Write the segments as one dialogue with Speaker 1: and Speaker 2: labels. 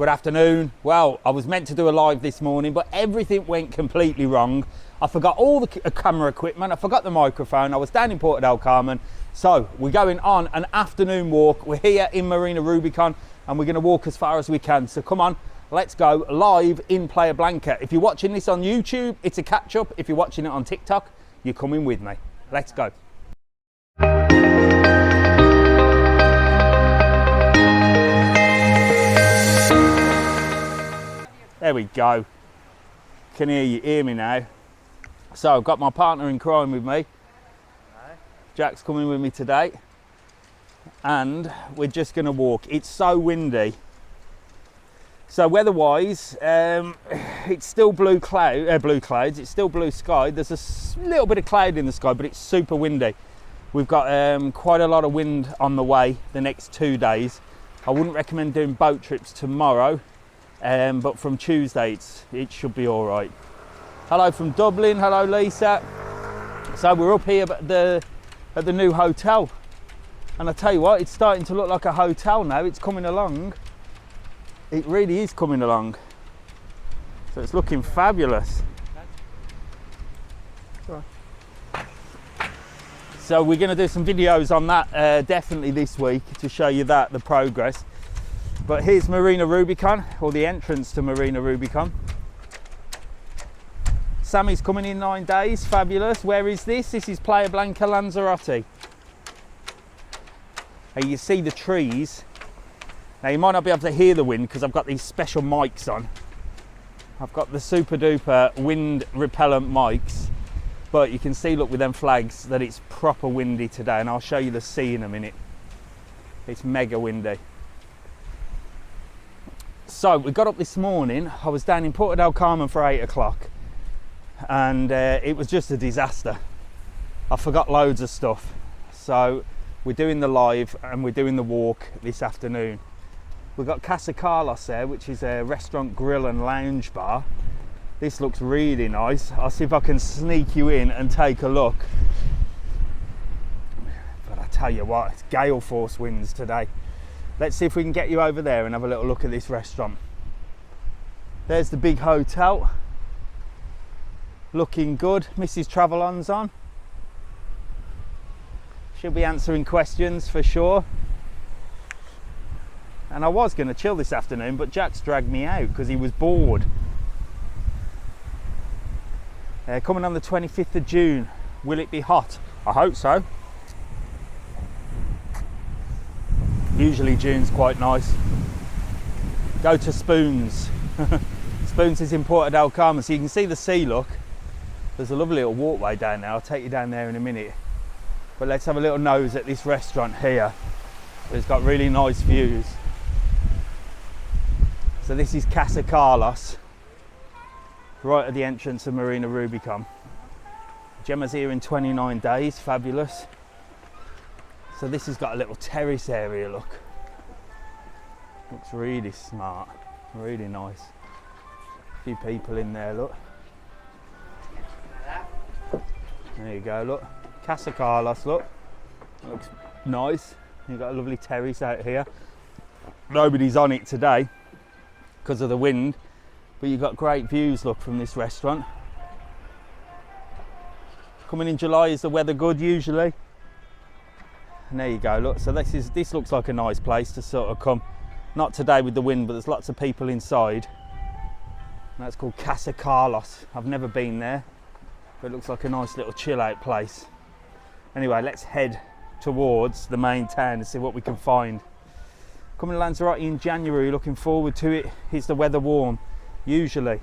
Speaker 1: Good afternoon. Well, I was meant to do a live this morning, but everything went completely wrong. I forgot all the camera equipment, I forgot the microphone. I was down in Porto del Carmen. So we're going on an afternoon walk. We're here in Marina Rubicon and we're going to walk as far as we can. So come on, let's go live in Playa Blanca. If you're watching this on YouTube, it's a catch up. If you're watching it on TikTok, you're coming with me. Let's go. There we go. Can hear me now. So I've got my partner in crime with me. Jack's coming with me today. And we're just gonna walk. It's so windy. So weather-wise, it's still blue clouds, it's still blue sky. There's a little bit of cloud in the sky, but it's super windy. We've got quite a lot of wind on the way the next 2 days. I wouldn't recommend doing boat trips tomorrow. But from Tuesday it should be all right. Hello from Dublin. Hello Lisa. So we're up here at the new hotel, and I tell you what, it's starting to look like a hotel now. It's coming along. It really is coming along. So it's looking fabulous. So we're going to do some videos on that definitely this week to show you the progress. But here's Marina Rubicon, or the entrance to Marina Rubicon. Sammy's coming in 9 days, fabulous. Where is this? This is Playa Blanca, Lanzarote. And you see the trees. Now you might not be able to hear the wind because I've got these special mics on. I've got the super duper wind repellent mics. But you can see, look, with them flags, that it's proper windy today. And I'll show you the sea in a minute. It's mega windy. So we got up this morning. I was down in Porto del Carmen for 8 o'clock and it was just a disaster. I forgot loads of stuff. So we're doing the live and we're doing the walk this afternoon. We've got Casa Carlos there, which is a restaurant, grill and lounge bar. This looks really nice. I'll see if I can sneak you in and take a look. But I tell you what, it's gale force winds today. Let's see if we can get you over there and have a little look at this restaurant. There's the big hotel. Looking good. Mrs. TravelON's on. She'll be answering questions for sure. And I was going to chill this afternoon, but Jack's dragged me out because he was bored. Coming on the 25th of June. Will it be hot? I hope so. Usually June's quite nice. Go to Spoons. Spoons is in Porto del Carmen, so you can see the sea, look. There's a lovely little walkway down there. I'll take you down there in a minute. But let's have a little nose at this restaurant here. It's got really nice views. So this is Casa Carlos, right at the entrance of Marina Rubicon. Gemma's here in 29 days, fabulous. So this has got a little terrace area, look. Looks really smart, really nice. A few people in there, look. There you go, look. Casa Carlos, look. Looks nice. You've got a lovely terrace out here. Nobody's on it today because of the wind, but you've got great views, look, from this restaurant. Coming in July, is the weather good usually? And there you go, look, so this looks like a nice place to sort of come. Not today with the wind, but there's lots of people inside. And that's called Casa Carlos. I've never been there, but it looks like a nice little chill out place. Anyway, let's head towards the main town and see what we can find. Coming to Lanzarote in January, looking forward to it. Is the weather warm? Usually.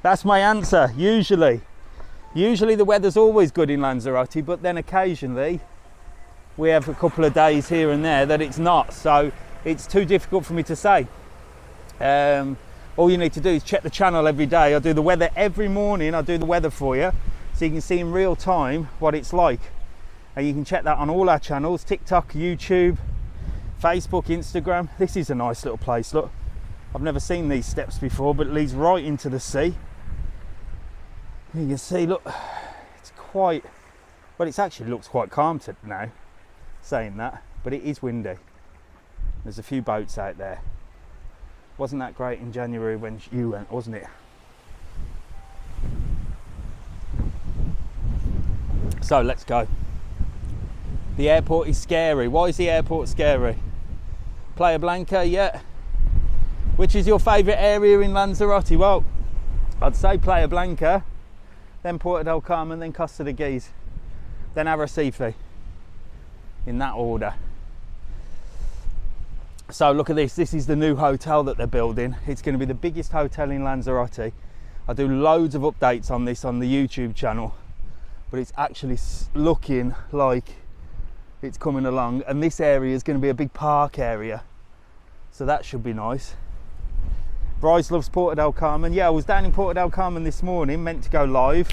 Speaker 1: That's my answer, usually. Usually the weather's always good in Lanzarote, but then occasionally we have a couple of days here and there that it's not, so it's too difficult for me to say. All you need to do is check the channel every day. I do the weather every morning. I do the weather for you, so you can see in real time what it's like. And you can check that on all our channels: TikTok, YouTube, Facebook, Instagram. This is a nice little place, look. I've never seen these steps before, but it leads right into the sea. You can see, look, it's quite, well, it actually looks quite calm now, saying that, but it is windy. There's a few boats out there. Wasn't that great in January when you went, wasn't it? So let's go. The airport is scary. Why is the airport scary? Playa Blanca, yeah. Which is your favourite area in Lanzarote? Well, I'd say Playa Blanca, then Porto del Carmen, then Costa de Guise, then Arrecife, in that order. So look at this. This is the new hotel that they're building. It's going to be the biggest hotel in Lanzarote. I do loads of updates on this on the YouTube channel, but it's actually looking like it's coming along, and this area is going to be a big park area, so that should be nice. Bryce loves Porto del Carmen. Yeah, I was down in Porto del Carmen this morning, meant to go live,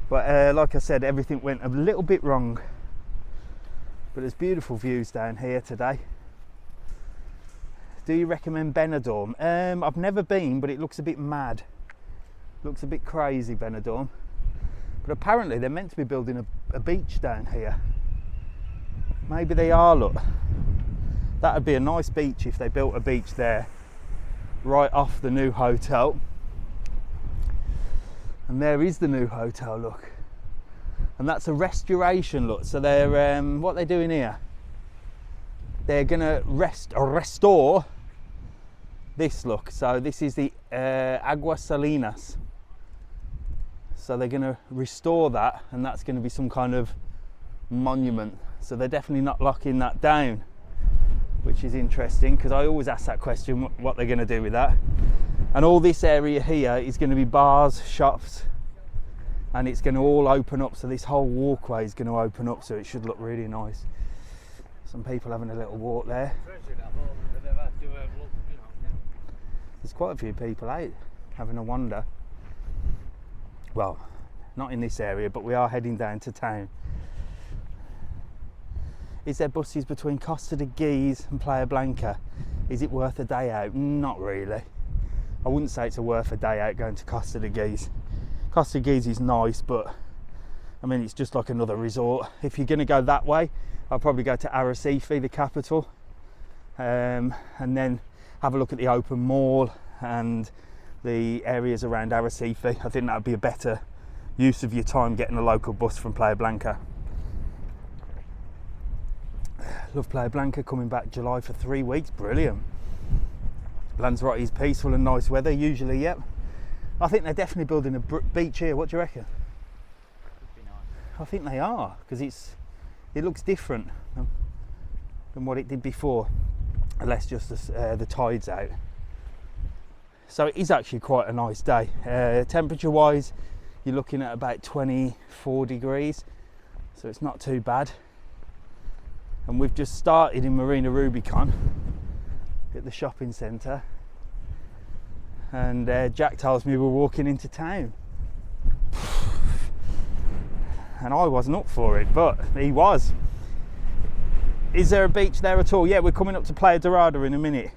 Speaker 1: but like I said, everything went a little bit wrong. But there's beautiful views down here today. Do you recommend Benidorm? I've never been, but it looks a bit mad. Looks a bit crazy, Benidorm. But apparently they're meant to be building a beach down here. Maybe they are, look. That would be a nice beach if they built a beach there, right off the new hotel. And there is the new hotel, look. And that's a restoration, look. So they're, what they're doing here, they're gonna restore this, look. So this is the Aguas Salinas. So they're gonna restore that, and that's gonna be some kind of monument. So they're definitely not locking that down, which is interesting, because I always ask that question, what they're going to do with that. And all this area here is going to be bars, shops, and it's going to all open up. So this whole walkway is going to open up, so it should look really nice. Some people having a little walk there. There's quite a few people out having a wander. Well, not in this area, but we are heading down to town. Is there buses between Costa de Guise and Playa Blanca? Is it worth a day out? Not really. I wouldn't say it's worth a day out going to Costa de Guise. Costa de Guise is nice, but I mean, it's just like another resort. If you're going to go that way, I'll probably go to Arrecife, the capital, and then have a look at the open mall and the areas around Arrecife. I think that would be a better use of your time getting a local bus from Playa Blanca. Love Playa Blanca, coming back July for 3 weeks, brilliant. Lanzarote is peaceful and nice weather usually, yep. I think they're definitely building a beach here, what do you reckon?
Speaker 2: Would be nice.
Speaker 1: I think they are, because it looks different than what it did before, unless just the tide's out. So it is actually quite a nice day. Temperature wise, you're looking at about 24 degrees, so it's not too bad. And we've just started in Marina Rubicon at the shopping centre, and Jack tells me we're walking into town, and I wasn't up for it, but he was. Is there a beach there at all? Yeah, we're coming up to Playa Dorada in a minute.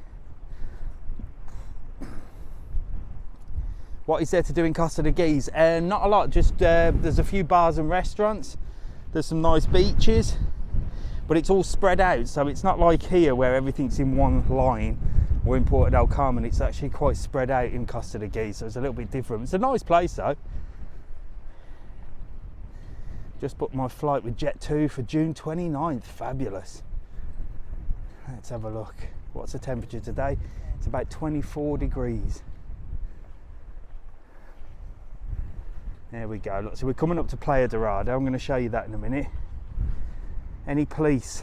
Speaker 1: What is there to do in Costa de Guise? Not a lot, just there's a few bars and restaurants, there's some nice beaches, but it's all spread out, so it's not like here where everything's in one line, or in Porto del Carmen. It's actually quite spread out in Costa de Guise, so it's a little bit different. It's a nice place though. Just booked my flight with Jet2 for June 29th, fabulous. Let's have a look. What's the temperature today? It's about 24 degrees. There we go, look, so we're coming up to Playa Dorada. I'm going to show you that in a minute. Any police?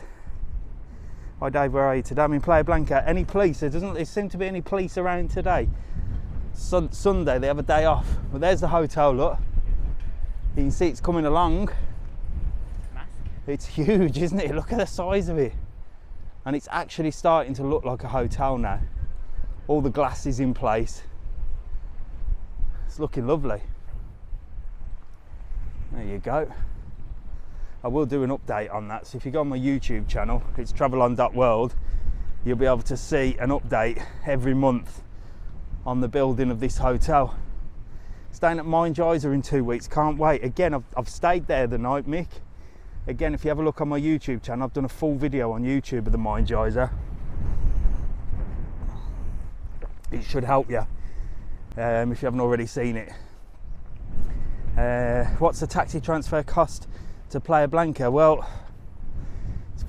Speaker 1: Hi Dave, where are you today? I'm in Playa Blanca. Any police? There seem to be any police around today. Sunday, they have a day off. Well, there's the hotel, look. You can see it's coming along.
Speaker 2: Mask.
Speaker 1: It's huge, isn't it? Look at the size of it. And it's actually starting to look like a hotel now. All the glass is in place. It's looking lovely. There you go. I will do an update on that, so if you go on my YouTube channel, it's TravelON.world, you'll be able to see an update every month on the building of this hotel. Staying at Mind Geyser in 2 weeks, can't wait. Again, I've stayed there the night, Mick. Again, if you have a look on my YouTube channel, I've done a full video on YouTube of the Mind Geyser. It should help you if you haven't already seen it. What's the taxi transfer cost to Playa Blanca? Well,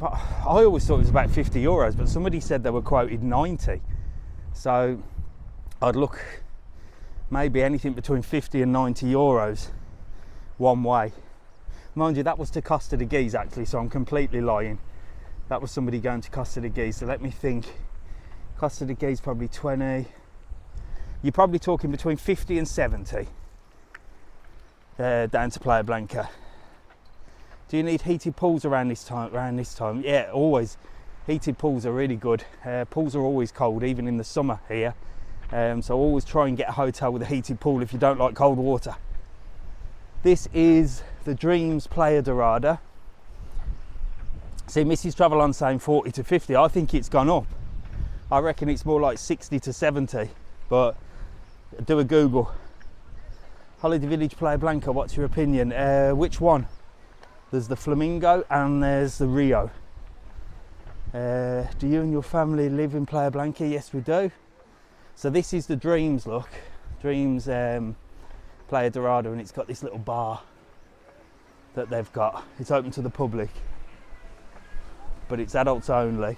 Speaker 1: I always thought it was about €50, but somebody said they were quoted 90. So I'd look maybe anything between 50 and €90 one way. Mind you, that was to Costa de Guise actually, so I'm completely lying. That was somebody going to Costa de Guise. So let me think. Costa de Guise probably 20. You're probably talking between 50 and 70 down to Playa Blanca. Do you need heated pools around this time? Yeah, always. Heated pools are really good. Pools are always cold, even in the summer here. So always try and get a hotel with a heated pool if you don't like cold water. This is the Dreams Playa Dorada. See, Mrs. TravelON saying 40 to 50. I think it's gone up. I reckon it's more like 60 to 70. But do a Google. Holiday Village Playa Blanca, what's your opinion? Which one? There's the Flamingo and there's the Rio. Do you and your family live in Playa Blanca? Yes, we do. So this is the Dreams look. Dreams Playa Dorada, and it's got this little bar that they've got. It's open to the public, but it's adults only.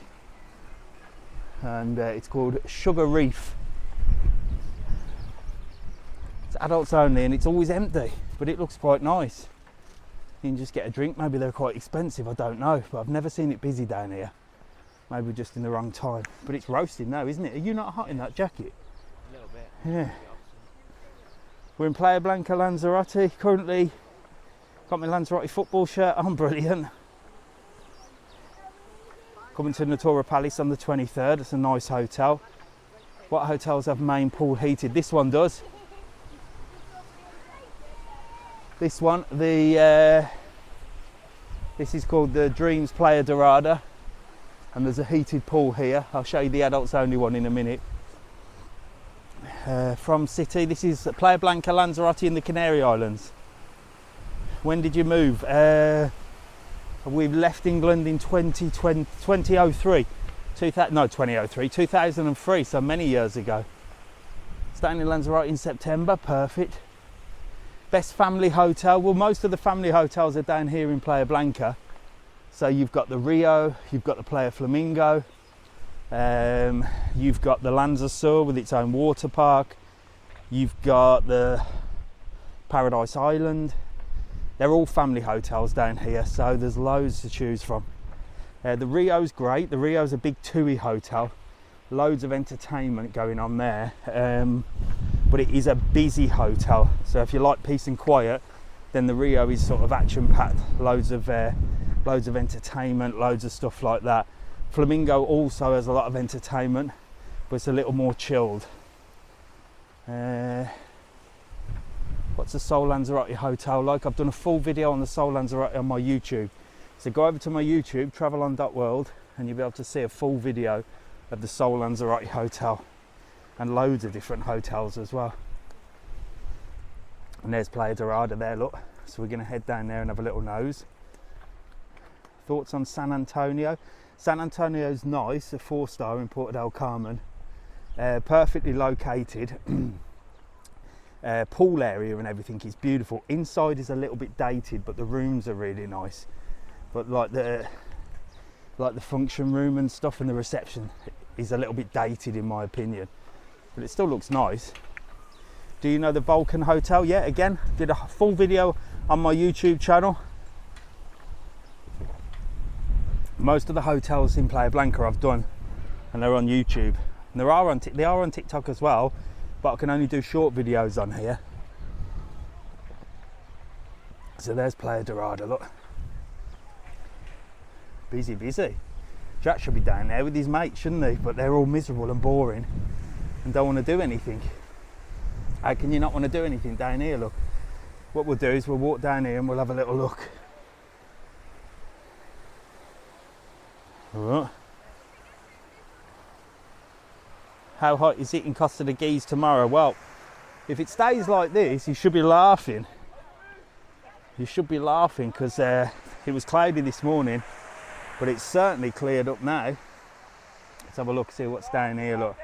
Speaker 1: And it's called Sugar Reef. It's adults only and it's always empty, but it looks quite nice. You can just get a drink. Maybe they're quite expensive, I don't know, but I've never seen it busy down here. Maybe just in the wrong time. But it's roasting now, isn't it? Are you not hot in that jacket?
Speaker 2: A little bit.
Speaker 1: Yeah. We're in Playa Blanca, Lanzarote. Currently got my Lanzarote football shirt on, brilliant. Coming to Natura Palace on the 23rd. It's a nice hotel. What hotels have main pool heated? This one does. This one, this is called the Dreams Playa Dorada, and there's a heated pool here. I'll show you the adults only one in a minute. From City, this is Playa Blanca, Lanzarote in the Canary Islands. When did you move? We left England in 2003, 2003, so many years ago. Staying in Lanzarote in September, perfect. Best family hotel, well, most of the family hotels are down here in Playa Blanca. So you've got the Rio, you've got the Playa Flamingo, you've got the Lanzarote with its own water park, you've got the Paradise Island. They're all family hotels down here, so there's loads to choose from. The Rio's great. The Rio's a big TUI hotel. Loads of entertainment going on there. But it is a busy hotel. So if you like peace and quiet, then the Rio is sort of action-packed. Loads of entertainment, loads of stuff like that. Flamingo also has a lot of entertainment, but it's a little more chilled. What's the Sol Lanzarote hotel like? I've done a full video on the Sol Lanzarote on my YouTube. So go over to my YouTube, TravelON.world, and you'll be able to see a full video of the Sol Lanzarote hotel and loads of different hotels as well. And there's Playa Dorada there, look. So we're going to head down there and have a little nose. Thoughts on San Antonio? San Antonio's nice, a 4-star in Porto del Carmen. Perfectly located. Pool area and everything is beautiful. Inside is a little bit dated, but the rooms are really nice. But like the function room and stuff and the reception is a little bit dated in my opinion, but it still looks nice. Do you know the Vulcan Hotel? Yeah, again, did a full video on my YouTube channel. Most of the hotels in Playa Blanca I've done, and they're on YouTube. And they are on TikTok as well, but I can only do short videos on here. So there's Playa Dorada, look. Busy, busy. Jack should be down there with his mates, shouldn't he? But they're all miserable and boring and don't want to do anything. How can you not want to do anything down here, look? What we'll do is we'll walk down here and we'll have a little look. All right. How hot is it in Costa de Guise tomorrow? Well, if it stays like this, you should be laughing. You should be laughing because it was cloudy this morning, but it's certainly cleared up now. Let's have a look, see what's down here, look.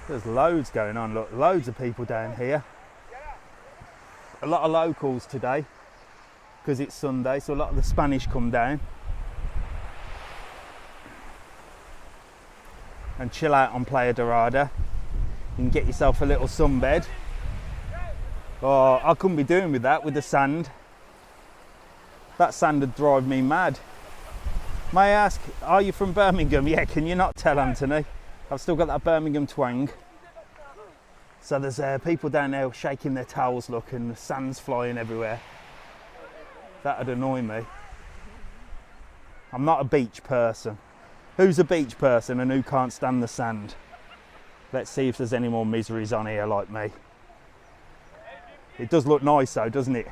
Speaker 1: There's loads going on, look, loads of people down here. A lot of locals today, because it's Sunday, so a lot of the Spanish come down and chill out on Playa Dorada. You can get yourself a little sunbed. Oh, I couldn't be doing with that, with the sand. That sand would drive me mad. May I ask, are you from Birmingham? Yeah, can you not tell, Anthony? I've still got that Birmingham twang. So there's people down there shaking their towels, look, and the sand's flying everywhere. That'd annoy me. I'm not a beach person. Who's a beach person and who can't stand the sand? Let's see if there's any more miseries on here like me. It does look nice though, doesn't it?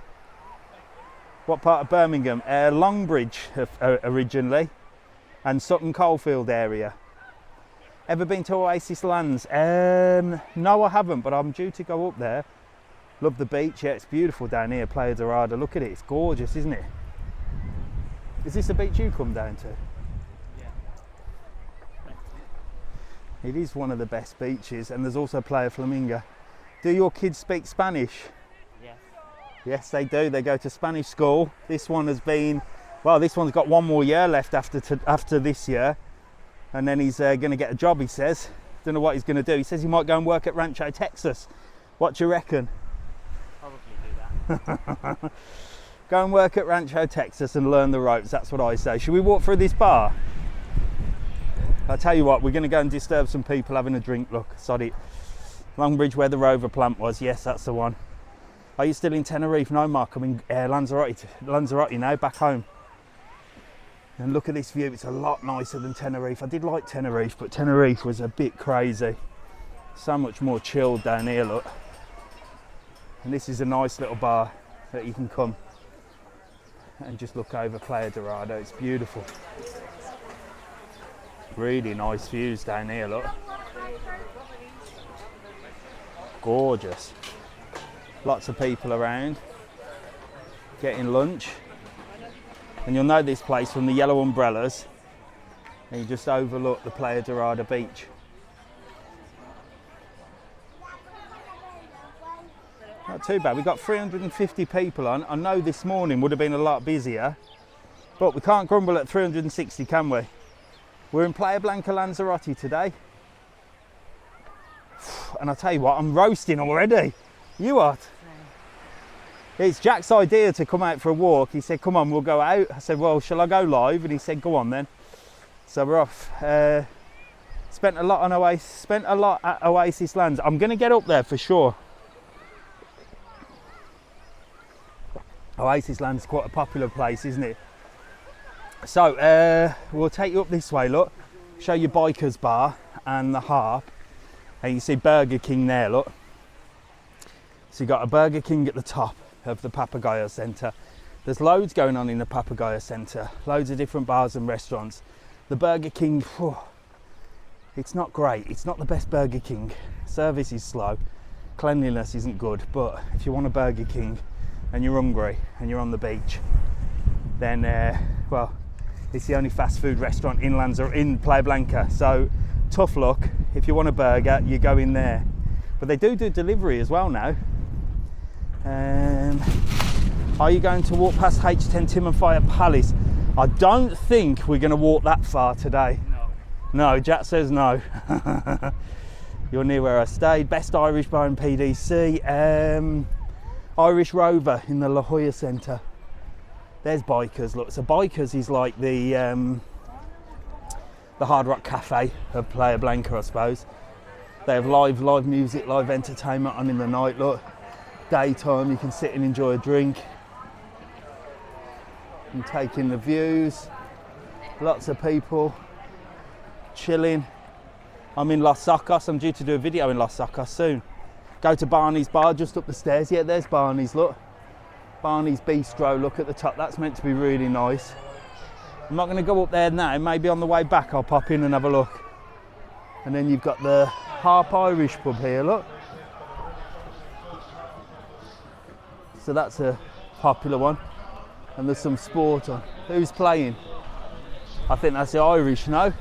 Speaker 1: What part of Birmingham? Longbridge originally, and Sutton Coldfield area. Ever been to Oasis Lands? No, I haven't, but I'm due to go up there. Love the beach. Yeah, it's beautiful down here, Playa Dorada. Look at it, it's gorgeous, isn't it? Is this the beach you come down to?
Speaker 2: Yeah.
Speaker 1: It is one of the best beaches, and there's also Playa Flamingo. Do your kids speak Spanish?
Speaker 2: Yes.
Speaker 1: Yes, they do. They go to Spanish school. This one has been, well, this one's got one more year left after this year. And then he's going to get a job, he says. Don't know what he's going to do. He says he might go and work at Rancho, Texas. What do you reckon?
Speaker 2: Probably do that.
Speaker 1: Go and work at Rancho, Texas and learn the ropes. That's what I say. Should we walk through this bar? I'll tell you what, we're going to go and disturb some people having a drink. Look, sod it. Longbridge, where the rover plant was. Yes, that's the one. Are you still in Tenerife? No, Mark. I'm in Lanzarote now, back home. And look at this view, it's a lot nicer than Tenerife. I did like Tenerife, but Tenerife was a bit crazy. So much more chilled down here, look. And this is a nice little bar that you can come and just look over Playa Dorada. It's beautiful. Really nice views down here, look. Gorgeous. Lots of people around, getting lunch. And you'll know this place from the yellow umbrellas, and you just overlook the Playa Dorada beach. Not too bad. We've got 350 people on. I know this morning would have been a lot busier, but we can't grumble at 360, can we? We're in Playa Blanca, Lanzarote today. And I tell you what, I'm roasting already. You what? It's Jack's idea to come out for a walk. He said, come on, we'll go out. I said, well, shall I go live? And he said, go on then. So we're off. Spent a lot at Oasis Lands. I'm going to get up there for sure. Oasis Lands is quite a popular place, isn't it? So we'll take you up this way, look. Show you Biker's Bar and the Harp. And you see Burger King there, look. So you've got a Burger King at the top of the Papagayo Centre. There's loads going on in the Papagayo Centre, loads of different bars and restaurants. The Burger King, it's not great, it's not the best Burger King. Service is slow, cleanliness isn't good, but if you want a Burger King and you're hungry and you're on the beach, then well, it's the only fast food restaurant in Playa Blanca. So tough luck, if you want a burger, you go in there. But they do delivery as well now. Are you going to walk past H10 Timanfaya Palace? I don't think we're going to walk that far today. No, Jack says no. You're near where I stayed. Best Irish bar in PDC. Irish Rover in the La Jolla Centre. There's Bikers. Look, so Bikers is like the Hard Rock Cafe of Playa Blanca, I suppose. They have live music, live entertainment on in the night. Look. Daytime, you can sit and enjoy a drink and take in the views. Lots of people chilling. I'm in Los Socos. I'm due to do a video in Los Socos soon. Go to Barney's Bar just up the stairs. Yeah, there's Barney's, look. Barney's Bistro, look at the top. That's meant to be really nice. I'm not going to go up there now. Maybe on the way back I'll pop in and have a look. And then you've got the Harp Irish pub here, look. So that's a popular one. And there's some sport on. Who's playing? I think that's the Irish, no?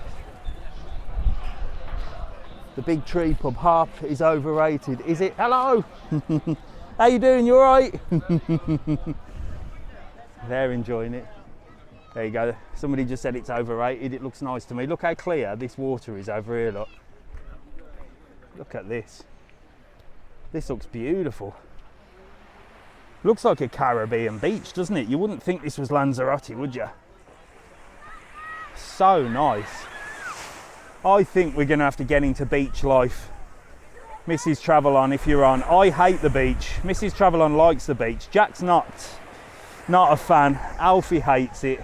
Speaker 1: The big tree pub hop is overrated. Is it? Hello! How you doing? You alright? They're enjoying it. There you go. Somebody just said it's overrated. It looks nice to me. Look how clear this water is over here, look. Look at this. This looks beautiful. Looks like a Caribbean beach, doesn't it? You wouldn't think this was Lanzarote, would you? So nice. I think we're going to have to get into beach life. Mrs. TravelON, if you're on. I hate the beach. Mrs. TravelON likes the beach. Jack's not a fan. Alfie hates it.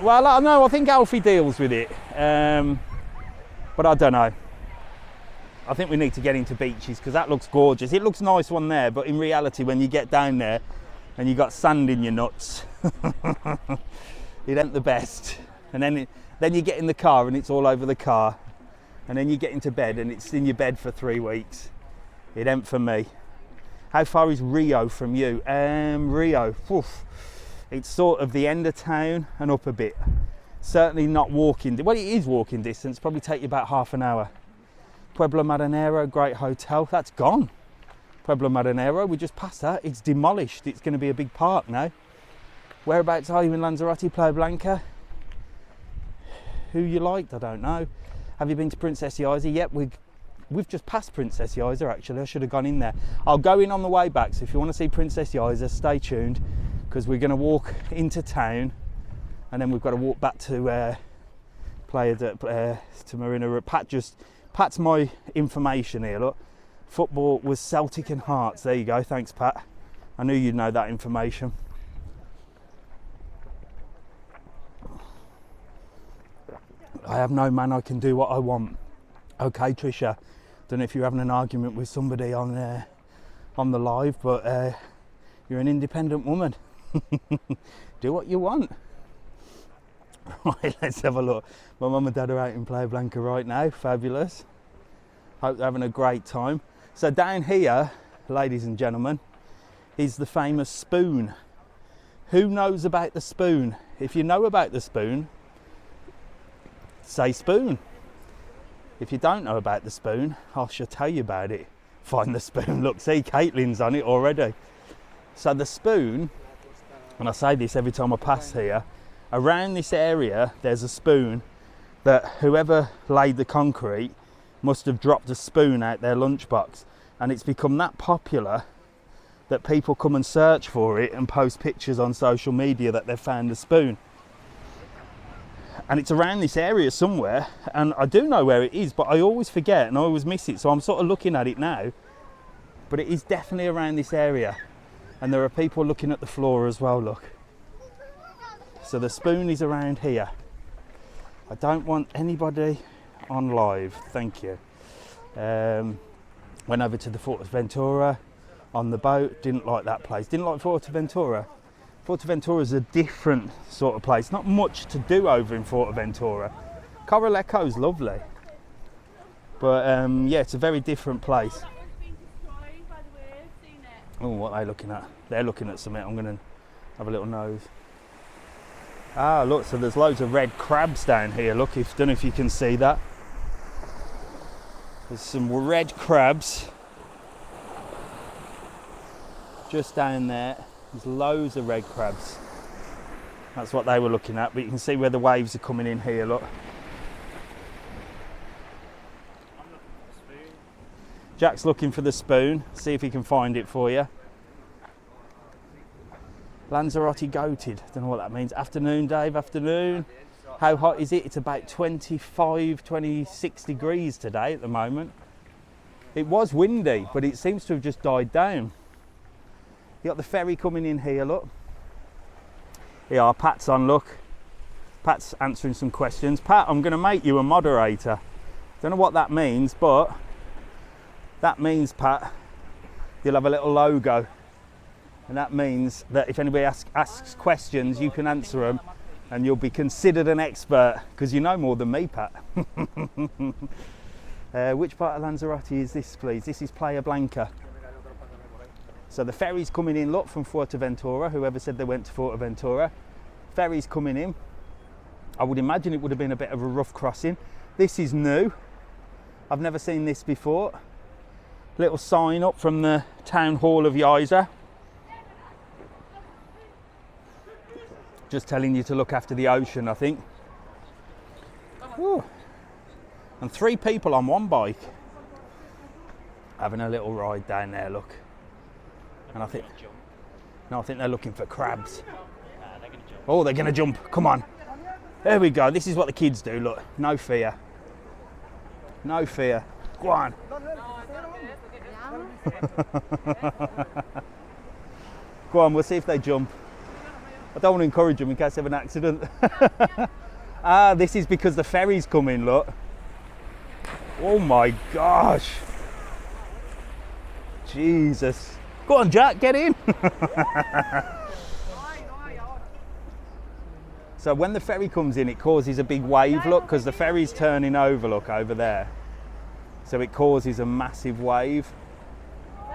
Speaker 1: Well, no, I think Alfie deals with it. But I don't know. I think we need to get into beaches because that looks gorgeous. It looks nice one there, but in reality, when you get down there and you got sand in your nuts, it ain't the best. And then you get in the car and it's all over the car. And then you get into bed and it's in your bed for 3 weeks. It ain't for me. How far is Rio from you? Rio, oof. It's sort of the end of town and up a bit. Certainly not walking, well, it is walking distance, probably take you about half an hour. Pueblo Marinero, great hotel, that's gone. Pueblo Marinero, we just passed that, it's demolished, it's going to be a big park now. Whereabouts are you in Lanzarote, Playa Blanca? Who you liked, I don't know. Have you been to Princess Yaiza? Yep, we've just passed Princess Yaiza actually, I should have gone in there. I'll go in on the way back, so if you want to see Princess Yaiza, stay tuned, because we're going to walk into town and then we've got to walk back to Playa to Marina. Pat's my information here, look. Football was Celtic and Hearts. There you go, thanks Pat. I knew you'd know that information. I have no man, I can do what I want. Okay, Trisha, don't know if you're having an argument with somebody on the live, but you're an independent woman. Do what you want. Right, let's have a look. My mum and dad are out in Playa Blanca right now, fabulous. Hope they're having a great time. So down here, ladies and gentlemen, is the famous spoon. Who knows about the spoon? If you know about the spoon, say spoon. If you don't know about the spoon, I shall tell you about it. Find the spoon. Look, see, Caitlin's on it already. So the spoon, and I say this every time I pass here, around this area there's a spoon that whoever laid the concrete must have dropped a spoon out their lunchbox, and it's become that popular that people come and search for it and post pictures on social media that they've found the spoon. And it's around this area somewhere, and I do know where it is, but I always forget and I always miss it, so I'm sort of looking at it now. But it is definitely around this area, and there are people looking at the floor as well, look. So the spoon is around here. I don't want anybody on live, thank you. Went over to the Fuerteventura on the boat, didn't like that place. Didn't like Fuerteventura. Fuerteventura is a different sort of place. Not much to do over in Fuerteventura. Coraleco's lovely, but yeah, it's a very different place. Oh, what are they looking at? They're looking at something. I'm going to have a little nose. Ah, look, so there's loads of red crabs down here. Look, don't know if you can see that. There's some red crabs just down there. There's loads of red crabs. That's what they were looking at, but you can see where the waves are coming in here, look. Jack's looking for the spoon. See if he can find it for you. Lanzarote goated. Don't know what that means. Afternoon, Dave, afternoon. How hot is it? It's about 25, 26 degrees today at the moment. It was windy, but it seems to have just died down. You got the ferry coming in here, look. Here, Pat's on, look. Pat's answering some questions. Pat, I'm going to make you a moderator. Don't know what that means, but that means, Pat, you'll have a little logo. And that means that if anybody asks questions, you can answer them and you'll be considered an expert because you know more than me, Pat. Which part of Lanzarote is this, please? This is Playa Blanca. So the ferry's coming in, look, from Fuerteventura. Whoever said they went to Fuerteventura. Ferry's coming in. I would imagine it would have been a bit of a rough crossing. This is new. I've never seen this before. Little sign up from the town hall of Yaiza. Just telling you to look after the ocean, I think. Ooh. And 3 people on one bike. Having a little ride down there, look. And I think they're looking for crabs.
Speaker 2: They're gonna jump.
Speaker 1: Oh, they're gonna jump, come on. There we go, this is what the kids do, look. No fear. No fear. Go on. Go on, we'll see if they jump. I don't want to encourage them in case they have an accident. Ah, this is because the ferry's coming, look. Oh my gosh. Jesus. Go on, Jack, get in. So when the ferry comes in, it causes a big wave, look, because the ferry's turning over, look, over there. So it causes a massive wave.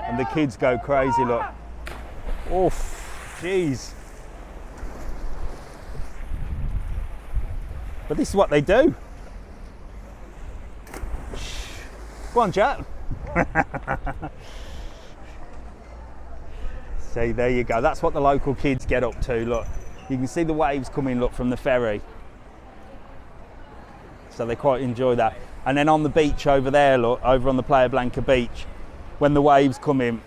Speaker 1: And the kids go crazy, look. Oh, jeez. But this is what they do. Go on, Jack. See, there you go. That's what the local kids get up to, look. You can see the waves coming, look, from the ferry. So they quite enjoy that. And then on the beach over there, look, over on the Playa Blanca beach, when the waves come in,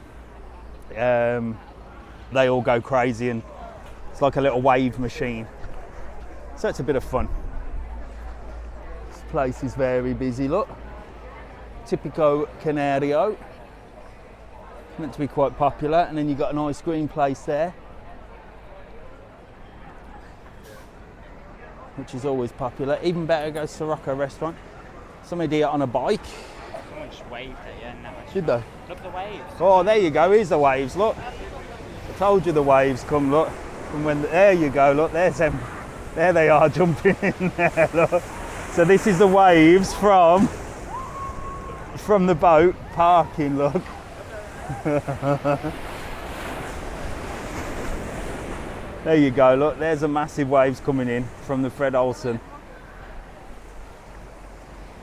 Speaker 1: they all go crazy and it's like a little wave machine. So it's a bit of fun. This place is very busy, look. Typico Canario. Meant to be quite popular. And then you've got an ice cream place there, which is always popular. Even better goes to Sirocco restaurant. Somebody on a bike.
Speaker 2: Someone just waved at you in that restaurant.
Speaker 1: Did they?
Speaker 2: Look at the waves.
Speaker 1: Oh, there you go. Here's the waves. Look, I told you the waves come. Look, from when there you go. Look, there's them. There they are jumping in there. Look. So this is the waves from the boat parking. Look. There you go. Look, there's a massive waves coming in from the Fred Olsen.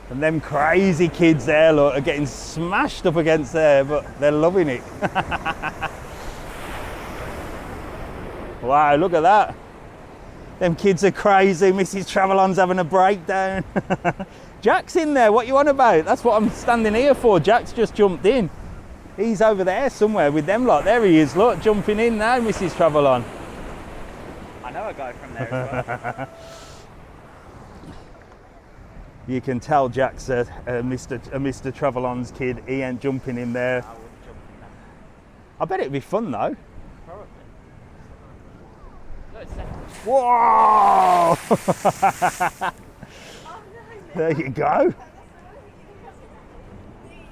Speaker 1: And them crazy kids there, look, are getting smashed up against there, but they're loving it. Wow, look at that. Them kids are crazy. Mrs. TravelON's having a breakdown. Jack's in there. What you on about? That's what I'm standing here for. Jack's just jumped in. He's over there somewhere with them lot. There he is, look, jumping in now, Mrs. TravelON.
Speaker 2: I know a guy from there as well.
Speaker 1: You can tell Jack's a Mr. TravelON's kid. He ain't jumping in there.
Speaker 2: I wouldn't jump in that.
Speaker 1: I bet it'd be fun though.
Speaker 2: Probably. Look, it's second.
Speaker 1: Whoa! There you go.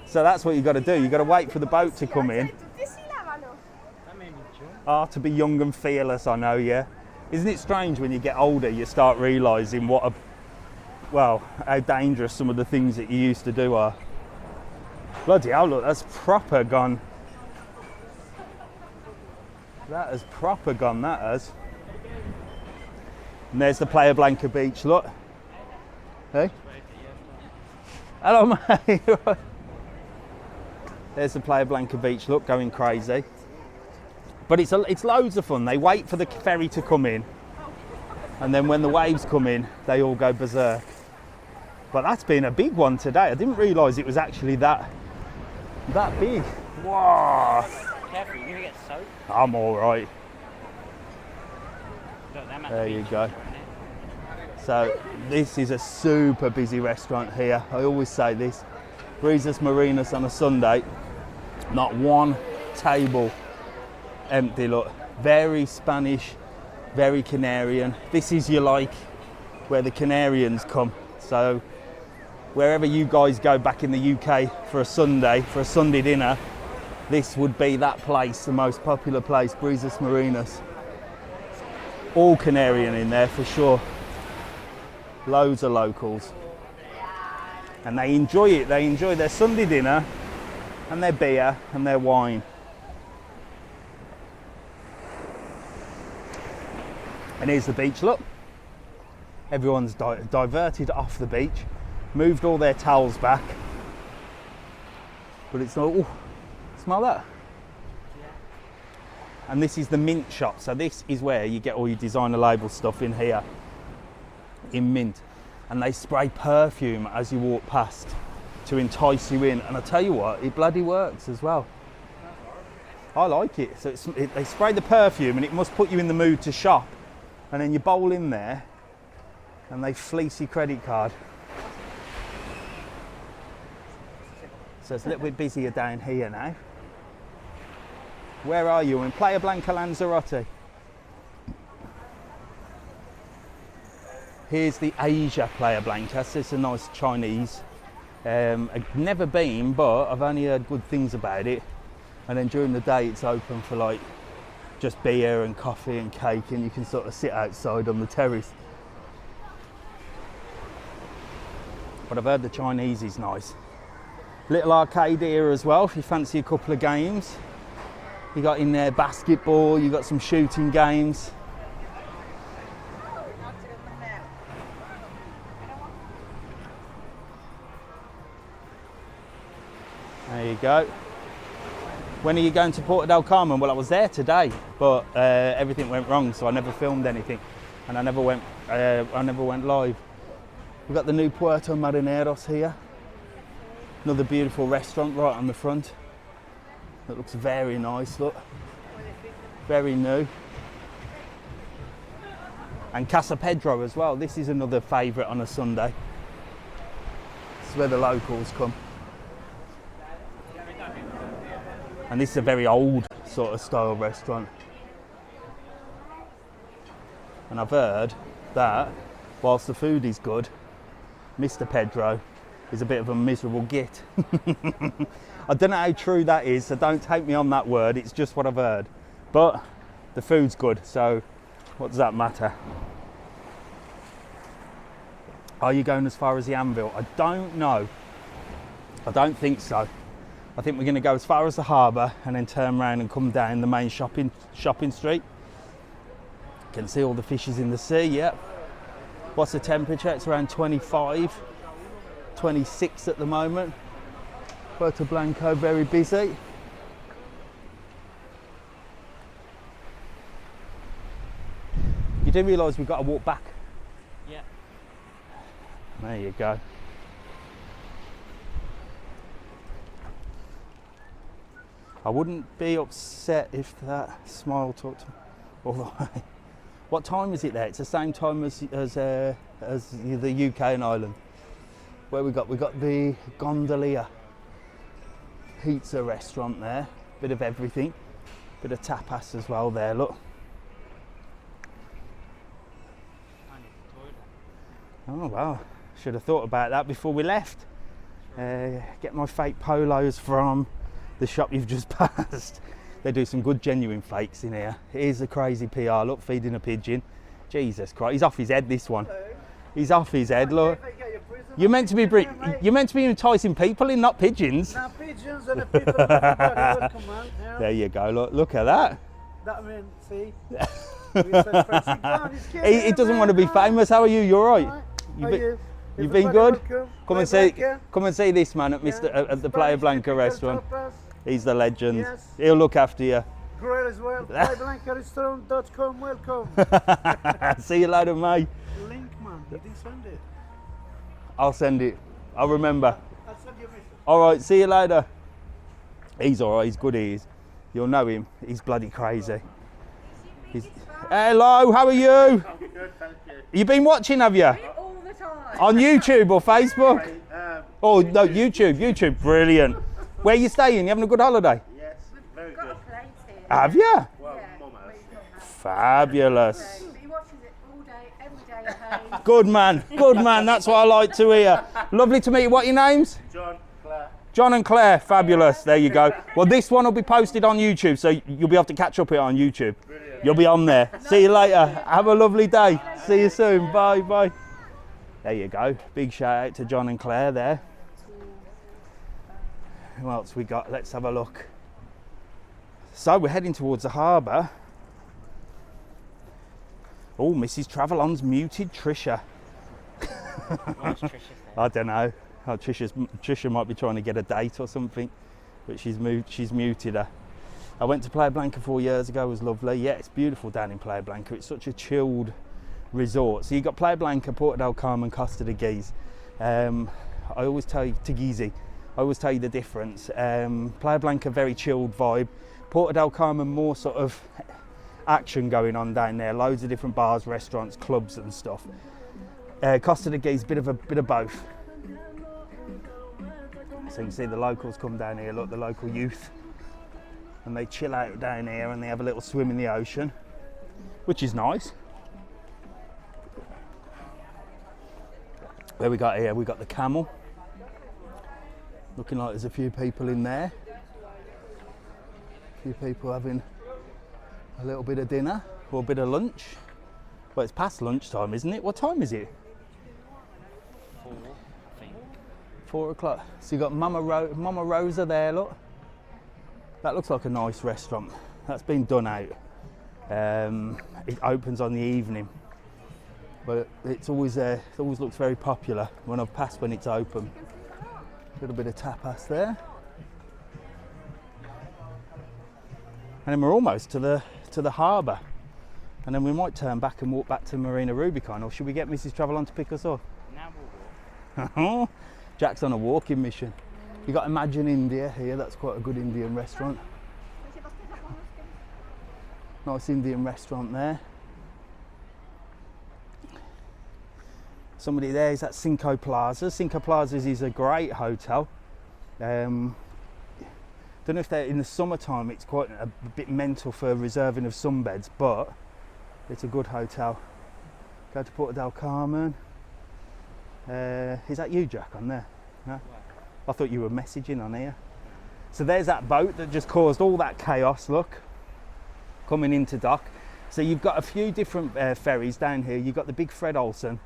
Speaker 1: So that's what you got to do. You got to wait for the boat to come in.
Speaker 2: That made me jump.
Speaker 1: Ah, to be young and fearless, I know, yeah. Isn't it strange when you get older, you start realising how dangerous some of the things that you used to do are. Bloody hell, look, that's proper gone. That has proper gone, that has. And there's the Playa Blanca beach, look. Hey? Hello, mate. There's the Playa Blanca beach, look, going crazy. But it's loads of fun. They wait for the ferry to come in, and then when the waves come in, they all go berserk. But that's been a big one today. I didn't realise it was actually that big. Wow.
Speaker 2: Careful, you're gonna get soaked.
Speaker 1: I'm all right.
Speaker 2: Look, them at
Speaker 1: There
Speaker 2: the
Speaker 1: you
Speaker 2: beach
Speaker 1: go.
Speaker 2: enjoying it.
Speaker 1: So this is a super busy restaurant here. I always say this. Brisas Marinas on a Sunday, not one table empty, look. Very Spanish, very Canarian. This is where the Canarians come. So wherever you guys go back in the UK for a Sunday dinner, this would be that place, the most popular place, Brisas Marinas. All Canarian in there for sure. Loads of locals. And they enjoy it. They enjoy their Sunday dinner and their beer and their wine. And here's the beach, look. Everyone's diverted off the beach, moved all their towels back, But it's like, oh, smell that. And this is the mint shop. So this is where you get all your designer label stuff in here, in mint. And they spray perfume as you walk past to entice you in. And I tell you what, it bloody works as well. I like it. So they spray the perfume and it must put you in the mood to shop. And then you bowl in there and they fleece your credit card. So it's a little bit busier down here now. Where are you? In Playa, Blanca, Lanzarote. Here's the Asia Playa Blanca. So it's a nice Chinese. I've never been, but I've only heard good things about it. And then during the day it's open for like just beer and coffee and cake, and you can sort of sit outside on the terrace. But I've heard the Chinese is nice. Little arcade here as well if you fancy a couple of games. You got in there basketball, you got some shooting games. There you go. When are you going to Porto del Carmen? Well, I was there today, but everything went wrong, so I never filmed anything, and I never went live. We've got the new Puerto Marineros here. Another beautiful restaurant right on the front. That looks very nice, look. Very new. And Casa Pedro as well. This is another favourite on a Sunday. This is where the locals come. And this is a very old sort of style restaurant. And I've heard that whilst the food is good, Mr. Pedro is a bit of a miserable git. I don't know how true that is, so don't take me on that word, it's just what I've heard. But the food's good, so what does that matter? Are you going as far as the anvil? I don't know. I don't think so. I think we're going to go as far as the harbour and then turn around and come down the main shopping street. You can see all the fishes in the sea, yep. What's the temperature? It's around 25, 26 at the moment. Puerto Blanco very busy. You do realise we've got to walk back?
Speaker 2: Yeah.
Speaker 1: There you go. I wouldn't be upset if that smile talked to me all the way. What time is it there? It's the same time as the UK and Ireland. Where we got the Gondolier pizza restaurant there. Bit of everything. Bit of tapas as well there, look. Oh wow, should have thought about that before we left. Get my fake polos from the shop you've just passed. They do some good genuine fakes in here. Here's a crazy PR, look, feeding a pigeon. Jesus Christ, he's off his head, this one. He's off his head, look. You're meant to be enticing people in, not pigeons.
Speaker 3: Now pigeons and the people will come out. Yeah.
Speaker 1: There you go, look at that.
Speaker 3: That means, see?
Speaker 1: He doesn't want to be famous. How are you? You're right. You've been good? Come and see this man at at the Playa Blanca restaurant. He's the legend.
Speaker 3: Yes.
Speaker 1: He'll look after you.
Speaker 3: Great as well. PlayaBlancaRestaurant.com. Welcome.
Speaker 1: See you later, mate.
Speaker 3: Link, man. You didn't send it.
Speaker 1: I'll send it. I'll remember.
Speaker 3: I'll send you a message.
Speaker 1: All right. See you later. He's all right. He's good. He is. You'll know him. He's bloody crazy. Hello. How are you?
Speaker 3: I'm good, thank you.
Speaker 1: You've been watching, have you?
Speaker 4: All the time.
Speaker 1: On YouTube or Facebook? Oh no, YouTube. YouTube. Brilliant. Where are you staying? You having a good holiday?
Speaker 3: Yes, very
Speaker 4: Got
Speaker 3: good.
Speaker 4: a place here.
Speaker 1: Have you?
Speaker 3: Well,
Speaker 4: Yeah.
Speaker 3: Mum has.
Speaker 1: Fabulous.
Speaker 4: He watches it all day, every day at home.
Speaker 1: Good man. Good man. That's what I like to hear. Lovely to meet you. What are your names?
Speaker 3: John, Claire.
Speaker 1: John and Claire. Fabulous. There you go. Well, this one will be posted on YouTube, so you'll be able to catch up here on YouTube.
Speaker 3: Brilliant.
Speaker 1: You'll be on there. See you later. Have a lovely day. See you soon. Bye. Bye. There you go. Big shout out to John and Claire there. Who else we got? Let's have a look. So we're heading towards the harbour. Oh, Mrs. TravelON's muted Trisha.
Speaker 2: What's Trisha saying?
Speaker 1: I don't know. Oh, Trisha might be trying to get a date or something. but she's muted her. I went to Playa Blanca 4 years ago, it was lovely. Yeah, it's beautiful down in Playa Blanca. It's such a chilled resort. So you got Playa Blanca, Porto del Carmen, Costa de Guise. I always tell you, I always tell you the difference. Playa Blanca, very chilled vibe. Porto del Carmen, more sort of action going on down there. Loads of different bars, restaurants, clubs and stuff. Costa de Guise, bit of both. So you can see the locals come down here, look, the local youth, and they chill out down here and they have a little swim in the ocean, which is nice. Where we got here, we got the Camel. Looking like there's a few people in there. A few people having a little bit of dinner or a bit of lunch. Well, it's past lunchtime, isn't it? What time is it?
Speaker 2: 4, I think.
Speaker 1: 4 o'clock. So you got Mama Rosa there, look. That looks like a nice restaurant. That's been done out. It opens on the evening, but it always looks very popular when I've passed when it's open. A little bit of tapas there, and then we're almost to the harbour, and then we might turn back and walk back to Marina Rubicon, or should we get Mrs. TravelON to pick us up?
Speaker 2: Now we'll walk.
Speaker 1: Jack's on a walking mission. You got Imagine India here, that's quite a good Indian restaurant. Nice Indian restaurant there. Somebody there is at Cinco Plazas. Cinco Plazas is a great hotel. Don't know if they're in the summertime, it's quite a bit mental for reserving of sunbeds, but it's a good hotel. Go to Porto del Carmen. Is that you, Jack, on there? No? I thought you were messaging on here. So there's that boat that just caused all that chaos, look, coming into dock. So you've got a few different ferries down here. You've got the big Fred Olsen,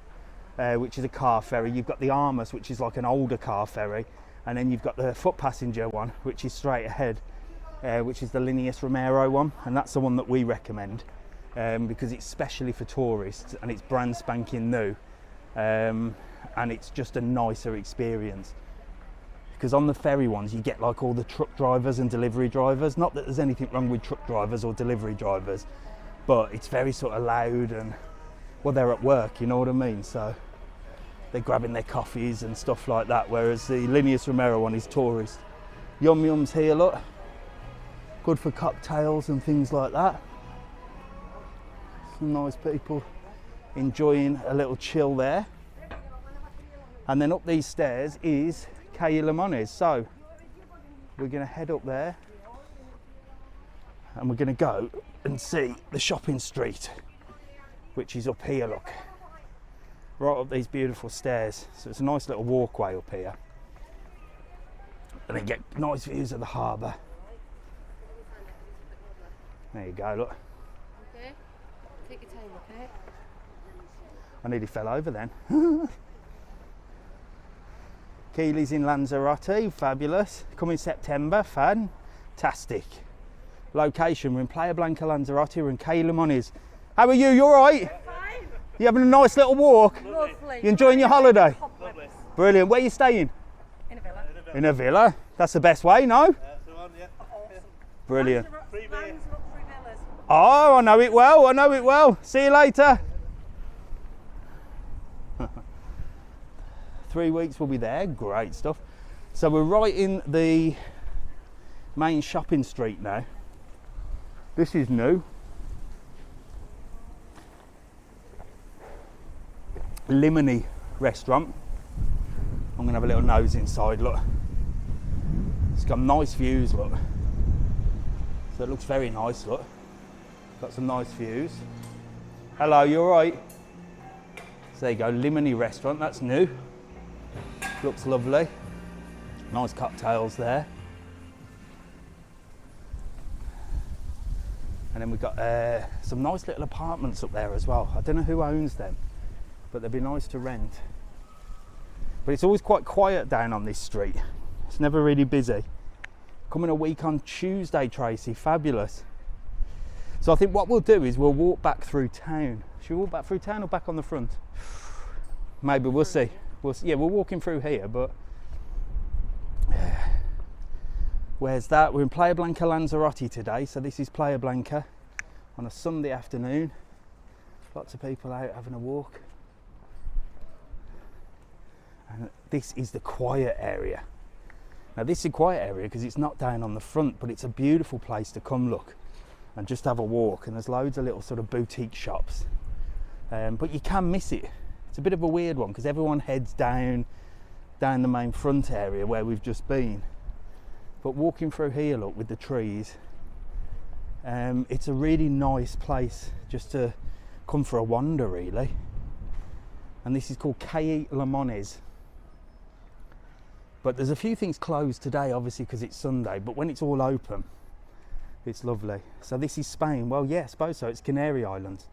Speaker 1: which is a car ferry. You've got the Armas, which is like an older car ferry. And then you've got the foot passenger one, which is straight ahead, which is the Linnaeus Romero one. And that's the one that we recommend because it's specially for tourists and it's brand spanking new. And it's just a nicer experience. Because on the ferry ones you get like all the truck drivers and delivery drivers. Not that there's anything wrong with truck drivers or delivery drivers, but it's very sort of loud and, well, they're at work, you know what I mean? So they're grabbing their coffees and stuff like that, whereas the Linnaeus Romero one is tourist. Yum Yum's here, look. Good for cocktails and things like that. Some nice people enjoying a little chill there. And then up these stairs is Calle Limones. So we're going to head up there and we're going to go and see the shopping street, which is up here, look. Right up these beautiful stairs. So it's a nice little walkway up here. And then get nice views of the harbour. There you go, look.
Speaker 4: Okay. Take your time, okay?
Speaker 1: I nearly fell over then. Keely's in Lanzarote, fabulous. Coming September, fantastic. Location, we're in Playa Blanca, Lanzarote, we're in Calle Limones. How are you? You alright?
Speaker 4: Fine.
Speaker 1: You having a nice little walk?
Speaker 4: Lovely.
Speaker 1: You enjoying your holiday?
Speaker 2: Lovely.
Speaker 1: Brilliant. Where are you staying?
Speaker 4: In a villa.
Speaker 1: In a villa. That's the best way, no?
Speaker 2: That's the one, yeah.
Speaker 4: Awesome.
Speaker 1: Brilliant.
Speaker 2: Free beer.
Speaker 4: Lanzarote villas.
Speaker 1: Oh, I know it well, I know it well. See you later. 3 weeks we'll be there, great stuff. So we're right in the main shopping street now. This is new. Limony restaurant. I'm gonna have a little nose inside, look. It's got nice views, look. So it looks very nice, look. Got some nice views. Hello, you all right? So there you go, Limony restaurant, that's new. Looks lovely. Nice cocktails there. And then we've got some nice little apartments up there as well. I don't know who owns them, but they'd be nice to rent. But it's always quite quiet down on this street. It's never really busy. Coming a week on Tuesday, Tracy, fabulous. So I think what we'll do is we'll walk back through town. Should we walk back through town or back on the front? Maybe, we'll see. Yeah, we're walking through here, but Where's that? We're in Playa Blanca, Lanzarote today. So this is Playa Blanca on a Sunday afternoon. Lots of people out having a walk. And this is the quiet area. Now this is a quiet area because it's not down on the front, but it's a beautiful place to come look and just have a walk. And there's loads of little sort of boutique shops. But you can miss it. It's a bit of a weird one because everyone heads down the main front area where we've just been. But walking through here, look, with the trees, it's a really nice place just to come for a wander, really. And this is called Calle Limones. But there's a few things closed today, obviously, because it's Sunday. But when it's all open, it's lovely. So this is Spain. Well, yeah, I suppose so. It's Canary Islands.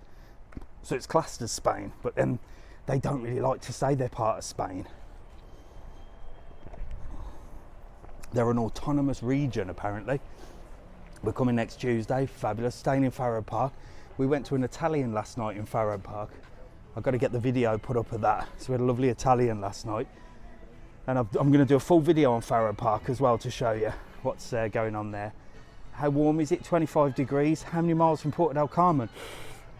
Speaker 1: So it's classed as Spain. But then they don't really like to say they're part of Spain. They're an autonomous region, apparently. We're coming next Tuesday. Fabulous. Staying in Faro Park. We went to an Italian last night in Faro Park. I've got to get the video put up of that. So we had a lovely Italian last night. And I'm going to do a full video on Faro Park as well to show you what's going on there. How warm is it? 25 degrees. How many miles from Porto del Carmen?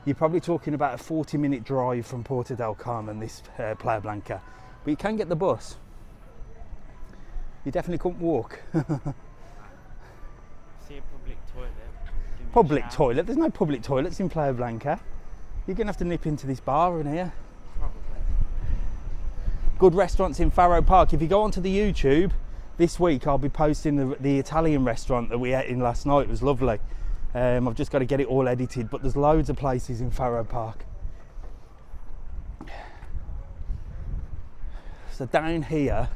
Speaker 1: You're probably talking about a 40-minute drive from Porto del Carmen, this Playa Blanca. But you can get the bus. You definitely couldn't walk.
Speaker 2: See a public toilet.
Speaker 1: Public toilet? There's no public toilets in Playa Blanca. You're going to have to nip into this bar in here.
Speaker 2: Probably.
Speaker 1: Good restaurants in Faro Park. If you go onto the YouTube, this week I'll be posting the Italian restaurant that we ate in last night. It was lovely. I've just got to get it all edited, but there's loads of places in Faro Park. So down here,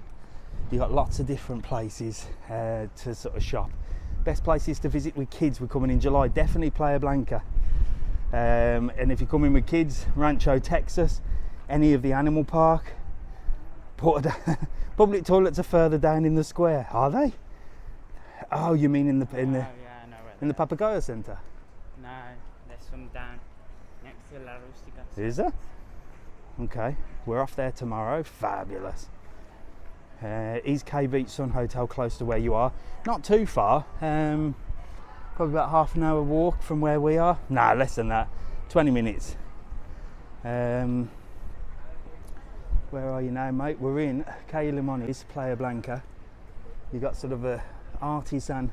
Speaker 1: you've got lots of different places to sort of shop. Best places to visit with kids, we're coming in July, definitely Playa Blanca. And if you're coming with kids, Rancho, Texas, any of the animal park. Public toilets are further down in the square, are they? Oh, you mean in the
Speaker 2: Yeah, I know where
Speaker 1: in the
Speaker 2: they are.
Speaker 1: Papagayo Centre?
Speaker 2: No, there's some down next to La Rustica.
Speaker 1: Is there? Okay, we're off there tomorrow. Fabulous. East Cay Beach Sun Hotel, close to where you are. Not too far. Probably about half an hour walk from where we are. Nah, less than that. 20 minutes. Where are you now, mate? We're in Calle Limones, Playa Blanca. You got sort of a artisan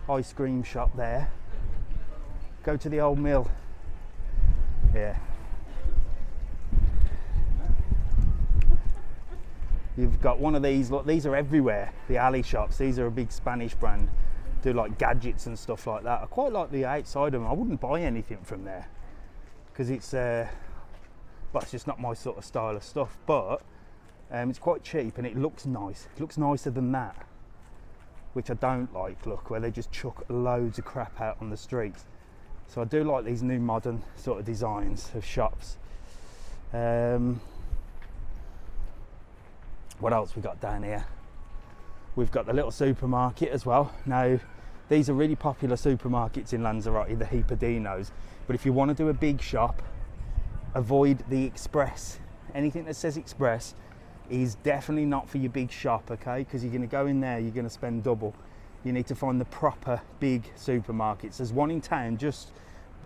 Speaker 1: ice cream shop there. Go to the old mill. Yeah. You've got one of these, look, these are everywhere, the alley shops. These are a big Spanish brand, do like gadgets and stuff like that. I quite like the outside of them. I wouldn't buy anything from there because it's, well, it's just not my sort of style of stuff, but it's quite cheap and it looks nice. It looks nicer than that, which I don't like, look, where they just chuck loads of crap out on the streets. So I do like these new modern sort of designs of shops. What else we got down here? We've got the little supermarket as well. Now, these are really popular supermarkets in Lanzarote, the Hippodinos. But if you want to do a big shop, avoid the Express. Anything that says Express is definitely not for your big shop, okay? Because you're going to go in there, you're going to spend double. You need to find the proper big supermarkets. There's one in town just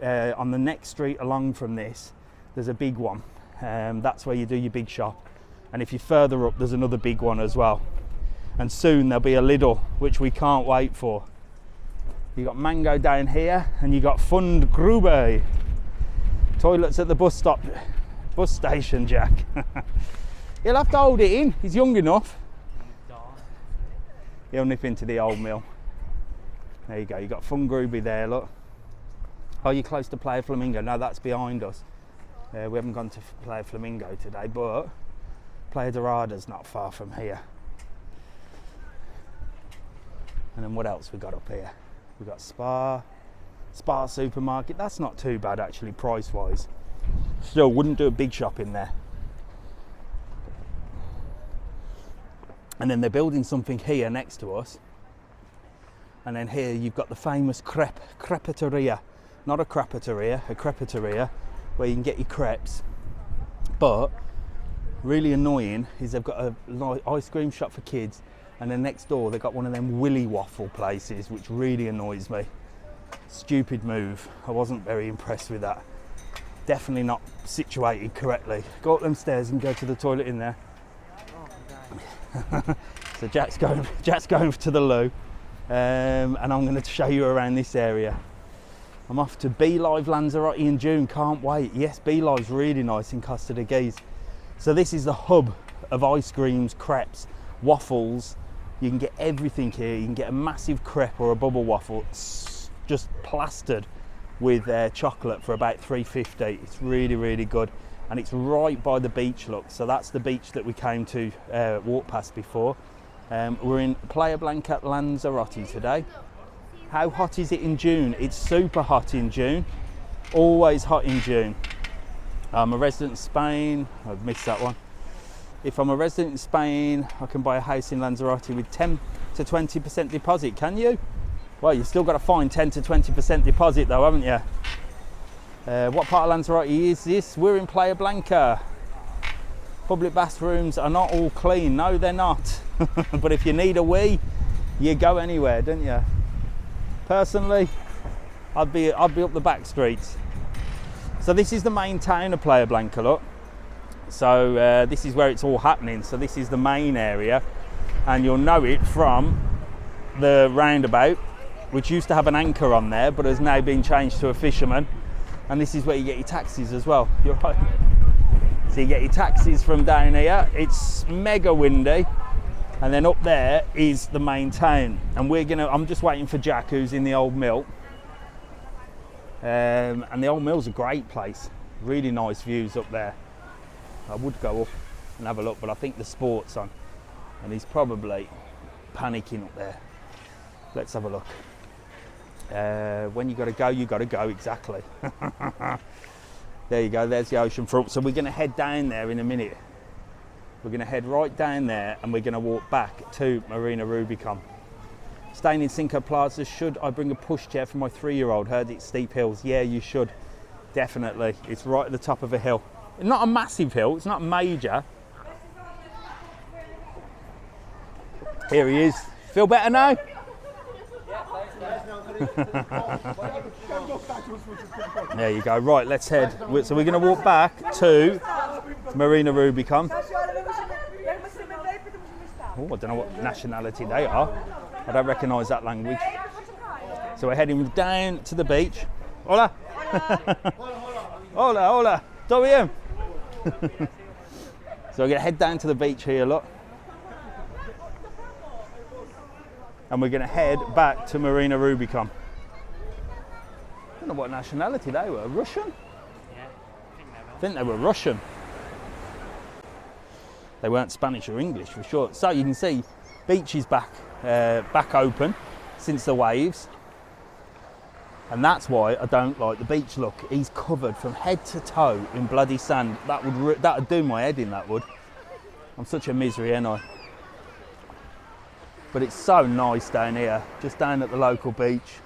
Speaker 1: on the next street along from this. There's a big one. That's where you do your big shop. And if you're further up, there's another big one as well. And soon there'll be a Lidl, which we can't wait for. You got Mango down here, and you got Fund Grube. Toilets at the bus station, Jack. He'll have to hold it in. He's young enough. He'll nip into the old mill. There you go. You got Fund Grube there. Look. Oh, you're close to Playa Flamingo. No, that's behind us. We haven't gone to Playa Flamingo today, but Playa Dorada's not far from here. And then what else we got up here? We got Spa supermarket. That's not too bad actually, price wise. Still wouldn't do a big shop in there. And then they're building something here next to us. And then here you've got the famous crepeteria. Not a crepeteria, a crepeteria, where you can get your crepes. But really annoying is they've got a ice cream shop for kids And then next door, they've got one of them willy waffle places, which really annoys me. Stupid move. I wasn't very impressed with that. Definitely not situated correctly. Go up them stairs and go to the toilet in there. So Jack's going to the loo, and I'm going to show you around this area. I'm off to Be Live Lanzarote in June. Can't wait. Yes, Be Live's really nice in Costa de Guise. So this is the hub of ice creams, crepes, waffles. You can get everything here. You can get a massive crepe or a bubble waffle. It's just plastered with chocolate for about $3.50. It's really, really good. And it's right by the beach, look. So that's the beach that we came to walk past before. We're in Playa Blanca, Lanzarote today. How hot is it in June? It's super hot in June. Always hot in June. I'm a resident in Spain. I've missed that one. If I'm a resident in Spain, I can buy a house in Lanzarote with 10 to 20% deposit, can you? Well, you've still got to find 10 to 20% deposit though, haven't you? What part of Lanzarote is this? We're in Playa Blanca. Public bathrooms are not all clean. No, they're not. But if you need a wee, you go anywhere, don't you? Personally, I'd be up the back streets. So this is the main town of Playa Blanca, look. So this is where it's all happening. So this is the main area, and you'll know it from the roundabout, which used to have an anchor on there, but has now been changed to a fisherman. And this is where you get your taxis as well. You're right. So you get your taxis from down here. It's mega windy. And then up there is the main town. And I'm just waiting for Jack, who's in the old mill. And the old mill's a great place. Really nice views up there. I would go up and have a look, but I think the sport's on. And he's probably panicking up there. Let's have a look. When you got to go, exactly. There you go, there's the ocean front. So we're going to head down there in a minute. We're going to head right down there and we're going to walk back to Marina Rubicon. Staying in Cinco Plaza, should I bring a pushchair for my 3-year-old? Heard it's steep hills. Yeah, you should. Definitely. It's right at the top of a hill. Not a massive hill, it's not major. Here he is. Feel better now? There you go. Right, let's head. So we're going to walk back to Marina Rubicon. Oh, I don't know what nationality they are. I don't recognise that language. So we're heading down to the beach. Hola. Hola, hola. ¿Todo bien? So we're going to head down to the beach here, look. And we're going to head back to Marina Rubicon. I don't know what nationality they were. Russian?
Speaker 2: Yeah,
Speaker 1: I think they were Russian. They weren't Spanish or English for sure. So you can see, beach is back open since the waves. And that's why I don't like the beach look. He's covered from head to toe in bloody sand. That would do my head in, that would. I'm such a misery, ain't I? But it's so nice down here, just down at the local beach.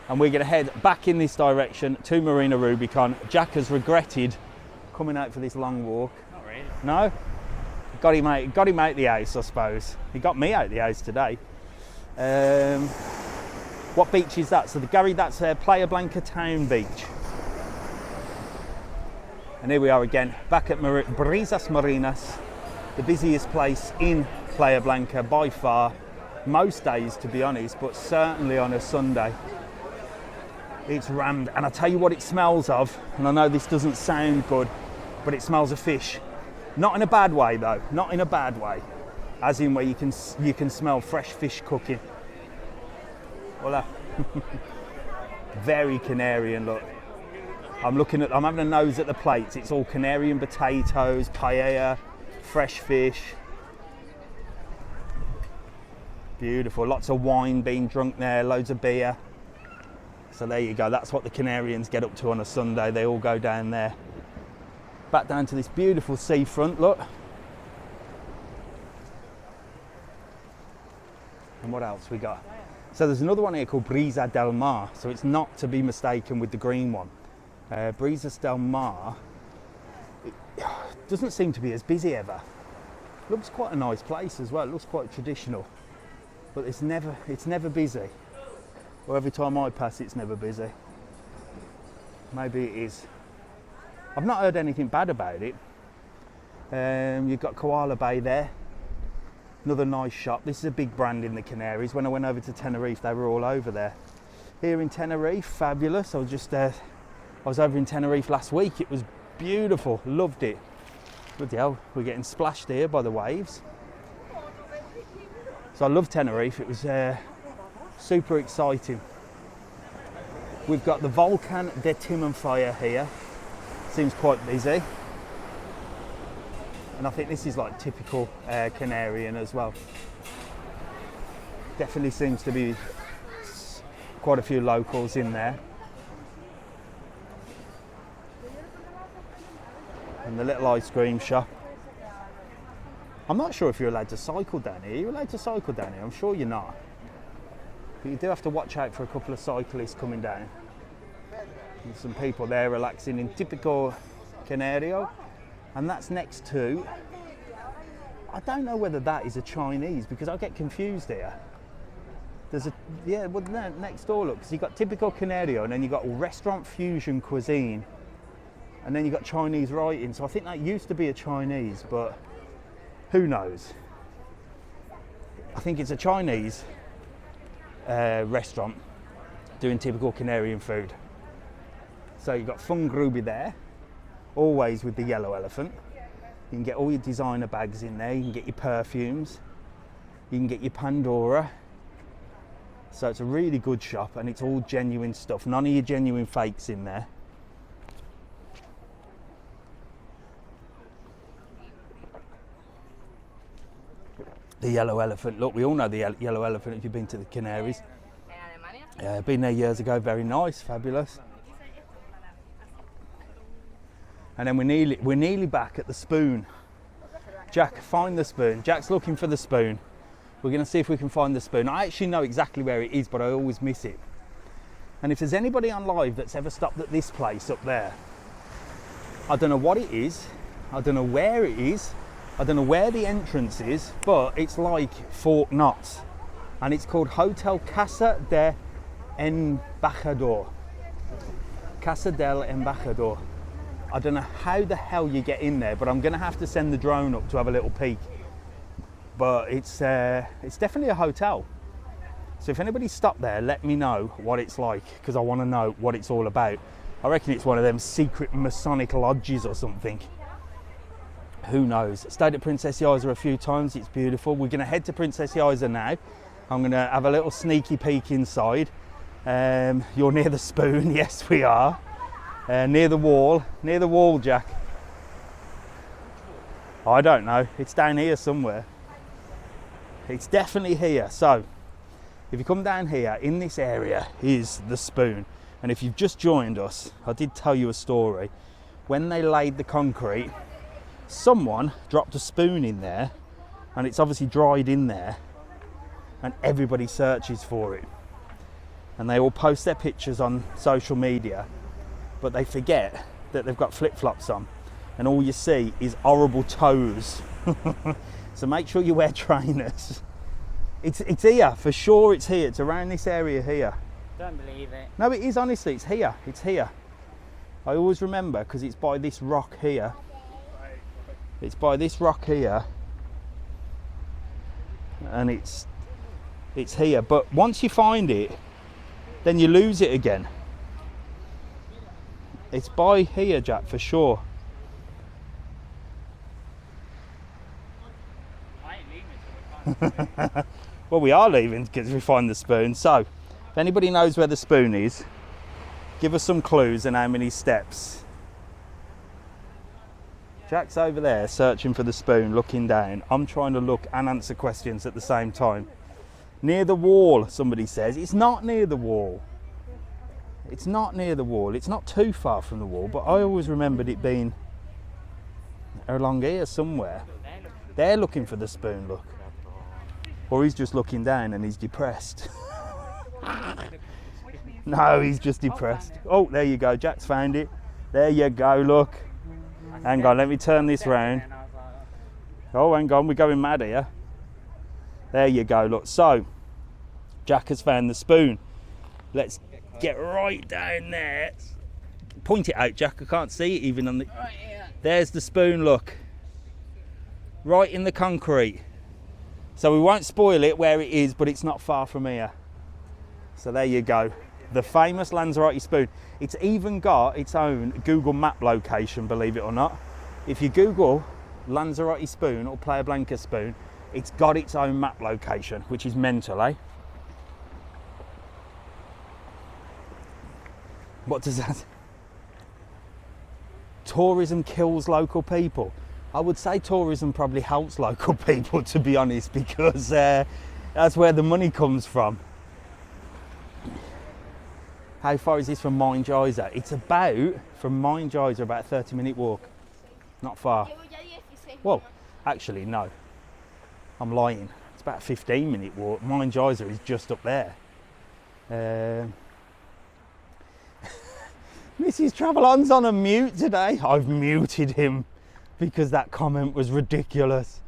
Speaker 1: And we're going to head back in this direction to Marina Rubicon. Jack has regretted coming out for this long walk.
Speaker 2: Not really.
Speaker 1: No? Got him out the house, I suppose. He got me out the house today. What beach is that? So that's Playa Blanca Town Beach. And here we are again, back at Brisas Marinas, the busiest place in Playa Blanca by far. Most days, to be honest, but certainly on a Sunday. It's rammed, and I tell you what it smells of, and I know this doesn't sound good, but it smells of fish. Not in a bad way though, not in a bad way. As in where you can smell fresh fish cooking. Voila. Very Canarian look. I'm having a nose at the plates. It's all Canarian potatoes, paella, fresh fish. Beautiful. Lots of wine being drunk there, loads of beer. So there you go. That's what the Canarians get up to on a Sunday. They all go down there. Back down to this beautiful seafront, look. And what else we got? So there's another one here called Brisa del Mar. So it's not to be mistaken with the green one. Brisas del Mar, it doesn't seem to be as busy ever. Looks quite a nice place as well. It looks quite traditional, but it's never busy. Or every time I pass, it's never busy. Maybe it is. I've not heard anything bad about it. You've got Koala Bay there. Another nice shop. This is a big brand in the Canaries. When I went over to Tenerife, they were all over there. Here in Tenerife, fabulous. I was over in Tenerife last week. It was beautiful. Loved it. Bloody hell, we're getting splashed here by the waves. So I love Tenerife. It was super exciting. We've got the Volcan de Timanfaya here. Seems quite busy. And I think this is like typical Canarian as well. Definitely seems to be quite a few locals in there. And the little ice cream shop. I'm not sure if you're allowed to cycle down here. Are you allowed to cycle down here? I'm sure you're not. But you do have to watch out for a couple of cyclists coming down. And some people there relaxing in typical Canario. And that's next to, I don't know whether that is a Chinese because I get confused here. There's next door, look, because you've got typical Canario and then you've got restaurant fusion cuisine. And then you've got Chinese writing, so I think that used to be a Chinese, but who knows? I think it's a Chinese restaurant doing typical Canarian food. So you've got Fung Gruby there, always with the yellow elephant. You can get all your designer bags in there, you can get your perfumes, you can get your Pandora. So it's a really good shop and it's all genuine stuff, none of your genuine fakes in there. The yellow elephant, look, we all know the yellow elephant if you've been to the Canaries. Yeah, been there years ago, very nice, fabulous. And then we're nearly back at the spoon. Jack, find the spoon. Jack's looking for the spoon. We're going to see if we can find the spoon. I actually know exactly where it is, but I always miss it. And if there's anybody on live that's ever stopped at this place up there, I don't know what it is, I don't know where it is, I don't know where the entrance is, but it's like Fort Knox. And it's called Hotel Casa de Embajador. Casa del Embajador. I don't know how the hell you get in there, but I'm going to have to send the drone up to have a little peek. But it's definitely a hotel. So if anybody stopped there, let me know what it's like, because I want to know what it's all about. I reckon it's one of them secret Masonic lodges or something. Who knows? Stayed at Princess Isa a few times, it's beautiful. We're going to head to Princess Isa now. I'm going to have a little sneaky peek inside. You're near the spoon, yes we are. Near the wall, Jack. I don't know, it's down here somewhere. It's definitely here. So, if you come down here, in this area is the spoon. And if you've just joined us, I did tell you a story. When they laid the concrete, someone dropped a spoon in there, and it's obviously dried in there, and everybody searches for it. And they all post their pictures on social media, but they forget that they've got flip-flops on, and all you see is horrible toes. So make sure you wear trainers. It's here, for sure it's here. It's around this area here.
Speaker 2: Don't believe it.
Speaker 1: No, it is, honestly, it's here. It's here. I always remember because it's by this rock here. It's by this rock here. And it's here. But once you find it, then you lose it again. It's by here, Jack, for sure.
Speaker 2: I ain't leaving till we find the spoon.
Speaker 1: Well, we are leaving because we find the spoon. So, if anybody knows where the spoon is, give us some clues and how many steps. Jack's over there searching for the spoon, looking down. I'm trying to look and answer questions at the same time. Near the wall, somebody says. It's not near the wall. It's not near the wall. It's not too far from the wall, but I always remembered it being along here somewhere. They're looking for the spoon, look. Or he's just looking down and he's depressed. No, he's just depressed. Oh, there you go, Jack's found it. There you go, look. Hang on, let me turn this round. Oh, hang on, we're going mad here. There you go, look. So, Jack has found the spoon. Let's get right down there. Point it out, Jack. I can't see it even on the...
Speaker 3: Right here.
Speaker 1: There's the spoon, look. Right in the concrete. So we won't spoil it where it is, but it's not far from here. So there you go. The famous Lanzarote spoon. It's even got its own Google map location, believe it or not. If you Google Lanzarote spoon or Playa Blanca spoon, it's got its own map location, which is mental, eh? What does that... Tourism kills local people. I would say tourism probably helps local people, to be honest, because that's where the money comes from. How far is this from Mine Geyser? It's about, from Mine Geyser, about a 30-minute walk. Not far. Well, actually, no. I'm lying. It's about a 15-minute walk. Mine Geyser is just up there. Mrs. TravelON's on a mute today. I've muted him because that comment was ridiculous.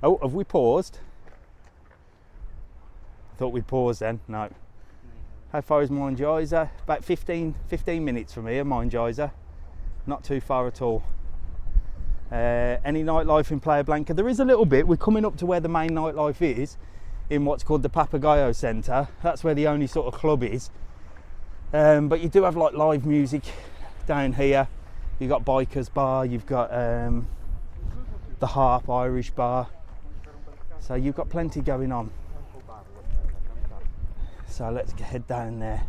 Speaker 1: Oh, have we paused? Thought we'd pause then. No. How far is Mine Geyser? About 15 minutes from here, Mine Geyser. Not too far at all. Any nightlife in Playa Blanca? There is a little bit. We're coming up to where the main nightlife is, in what's called the Papagayo Centre. That's where the only sort of club is. But you do have like live music down here. You've got Bikers Bar, you've got the Harp Irish Bar. So you've got plenty going on. So let's head down there.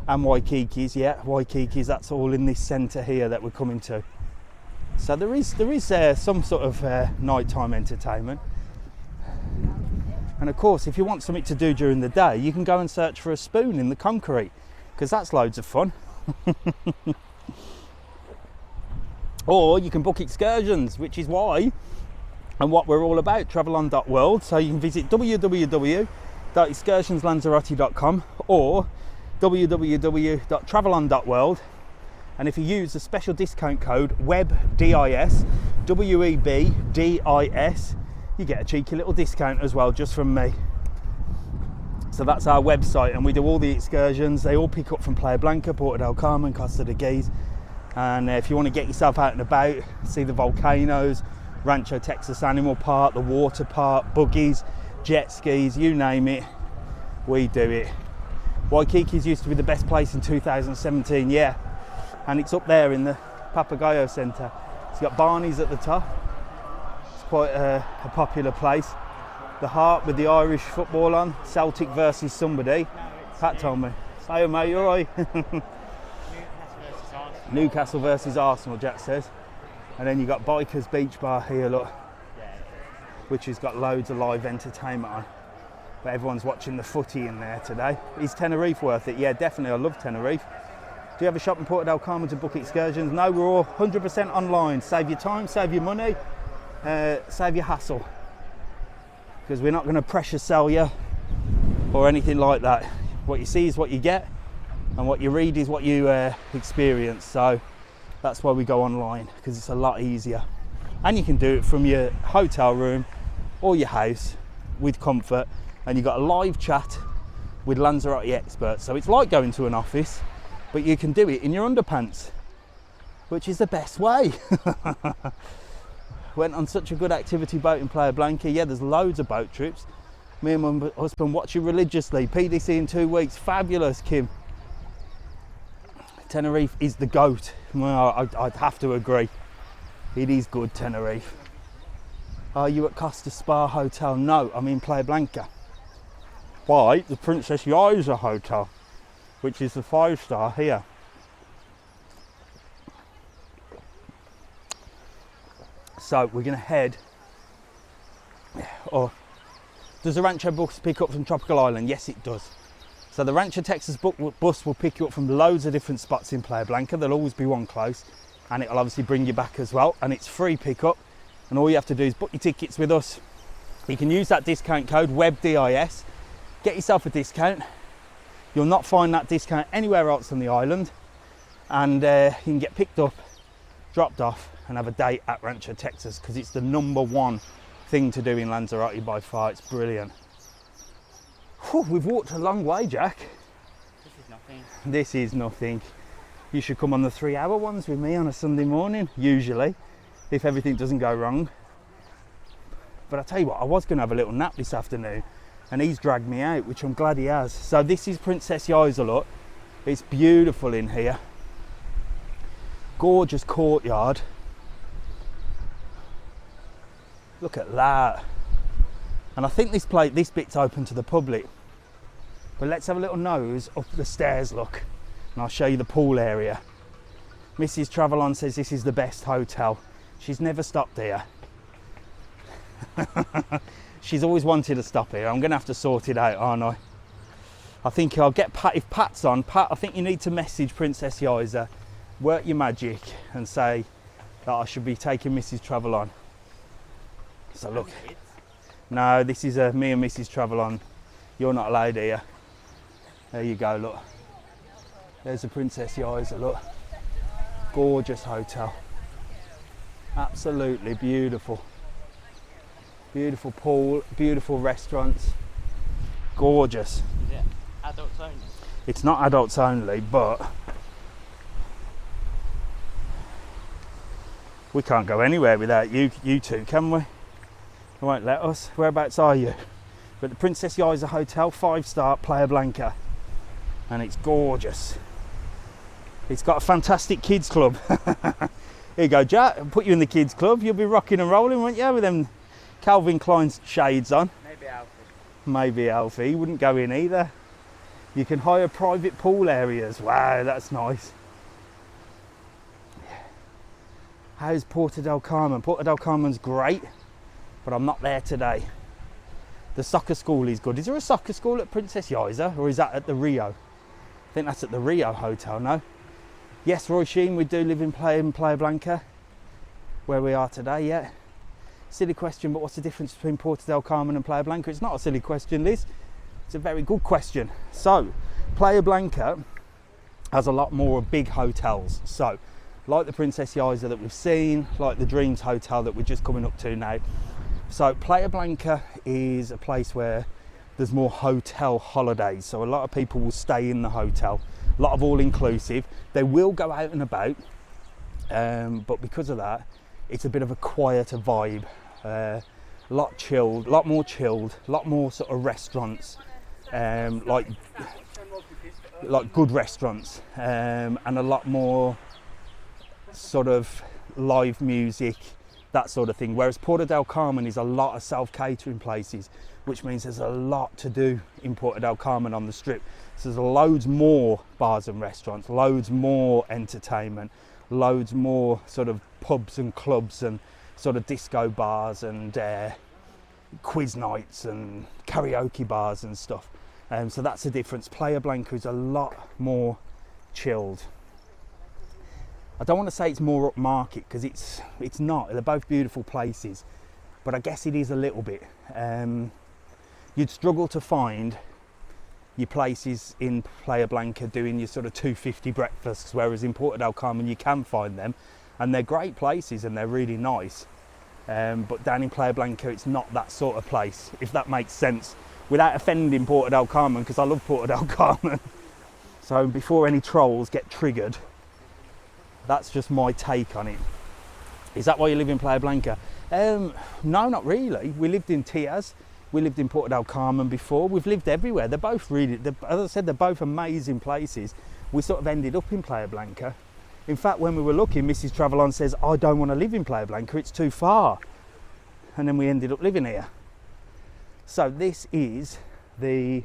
Speaker 1: And Waikiki's, yeah, Waikiki's, that's all in this centre here that we're coming to. So there is some sort of nighttime entertainment. And of course, if you want something to do during the day, you can go and search for a spoon in the concrete, because that's loads of fun. Or you can book excursions, which is why and what we're all about, TravelON World. So you can visit www.excursionslanzarote.com or www.travelon.world, and if you use the special discount code WEBDIS, WEBDIS, you get a cheeky little discount as well, just from me. So that's our website, and we do all the excursions. They all pick up from Playa Blanca, Porto del Carmen, Costa de Geese. And if you want to get yourself out and about, see the volcanoes, Rancho Texas Animal Park, the water park, buggies, jet skis, you name it, we do it. Waikiki's used to be the best place in 2017, yeah. And it's up there in the Papagayo Centre. It's got Barney's at the top. It's quite a popular place. The Harp with the Irish football on, Celtic versus somebody. Pat told me. Hey mate, you alright? Newcastle versus Arsenal, Jack says. And then you got Bikers Beach Bar here, look, which has got loads of live entertainment on. But everyone's watching the footy in there today. Is Tenerife worth it? Yeah, definitely. I love Tenerife. Do you have a shop in Porto del Carmen to book excursions? No, we're all 100% online. Save your time, save your money, save your hassle. Because we're not going to pressure sell you or anything like that. What you see is what you get, and what you read is what you experience. So that's why we go online, because it's a lot easier. And you can do it from your hotel room or your house with comfort, and you've got a live chat with Lanzarote experts. So it's like going to an office, but you can do it in your underpants, which is the best way. Went on such a good activity boat in Playa Blanca. Yeah, there's loads of boat trips. Me and my husband watch it religiously. PDC in 2 weeks, fabulous, Kim. Tenerife is the GOAT. Well, I'd have to agree. It is good, Tenerife. Are you at Costa Spa Hotel? No, I'm in Playa Blanca. Why? The Princess Yaiza Hotel, which is the 5-star here. So we're going to head. Oh, does the Rancho bus pick up from Tropical Island? Yes, it does. So the Rancho Texas bus will pick you up from loads of different spots in Playa Blanca. There'll always be one close, and it'll obviously bring you back as well. And it's free pickup, and all you have to do is book your tickets with us. You can use that discount code WEBDIS. Get yourself a discount. You'll not find that discount anywhere else on the island, and you can get picked up dropped off and have a day at Rancho Texas, because it's the #1 thing to do in Lanzarote by far. It's brilliant. Whew, we've walked a long way, Jack.
Speaker 2: This is nothing.
Speaker 1: This is nothing. You should come on the 3-hour ones with me on a Sunday morning, usually, if everything doesn't go wrong. But I tell you what, I was going to have a little nap this afternoon, and he's dragged me out, which I'm glad he has. So this is Princess Yaiza, look. It's beautiful in here. Gorgeous courtyard. Look at that. And I think this bit's open to the public. But let's have a little nose up the stairs, look. And I'll show you the pool area. Mrs. TravelON says this is the best hotel. She's never stopped here. She's always wanted to stop here. I'm going to have to sort it out, aren't I? I think I'll get Pat. If Pat's on, Pat, I think you need to message Princess Yaiza, work your magic, and say that I should be taking Mrs. TravelON. So look. No, this is me and Mrs. TravelON. You're not allowed here. There you go, look. There's the Princess Yaiza, look. Gorgeous hotel. Absolutely beautiful. Beautiful pool, beautiful restaurants. Gorgeous.
Speaker 2: Is it adults only?
Speaker 1: It's not adults only, but we can't go anywhere without you two, can we? They won't let us. Whereabouts are you? We're at the Princess Yaiza Hotel, 5-star, Playa Blanca. And it's gorgeous. It's got a fantastic kids club. Here you go, Jack. I'll put you in the kids club. You'll be rocking and rolling, won't you, with them Calvin Klein shades on?
Speaker 2: Maybe Alfie.
Speaker 1: Maybe Alfie. He wouldn't go in either. You can hire private pool areas. Wow, that's nice. How's Porto del Carmen? Porto del Carmen's great, but I'm not there today. The soccer school is good. Is there a soccer school at Princess Yaiza, or is that at the Rio? I think that's at the Rio Hotel, no? Yes, Roy Sheen, we do live in Playa Blanca, where we are today, yeah. Silly question, but what's the difference between Porto del Carmen and Playa Blanca? It's not a silly question, Liz. It's a very good question. So, Playa Blanca has a lot more big hotels. So, like the Princess Yaiza that we've seen, like the Dreams Hotel that we're just coming up to now. So, Playa Blanca is a place where there's more hotel holidays. So, a lot of people will stay in the hotel. A lot of all-inclusive. They will go out and about, but because of that, it's a bit of a quieter vibe. A lot chilled, a lot more sort of restaurants, like good restaurants, and a lot more sort of live music, that sort of thing. Whereas Porto del Carmen is a lot of self-catering places, which means there's a lot to do in Porto del Carmen on the strip. So there's loads more bars and restaurants, loads more entertainment, loads more sort of pubs and clubs and sort of disco bars and quiz nights and karaoke bars and stuff. So that's the difference. Playa Blanca is a lot more chilled. I don't want to say it's more upmarket, because it's not. They're both beautiful places, but I guess it is a little bit. You'd struggle to find your places in Playa Blanca doing your sort of $2.50 breakfasts, whereas in Porto del Carmen you can find them, and they're great places and they're really nice. But down in Playa Blanca it's not that sort of place, if that makes sense, without offending Porto del Carmen, because I love Porto del Carmen. So before any trolls get triggered, that's just my take on it. Is that why you live in Playa Blanca? No, not really. We lived in Tias. We lived in Porto del Carmen before. We've lived everywhere. They're both really, as I said, they're both amazing places. We sort of ended up in Playa Blanca. In fact, when we were looking, Mrs. TravelON says, I don't want to live in Playa Blanca, it's too far. And then we ended up living here. So this is the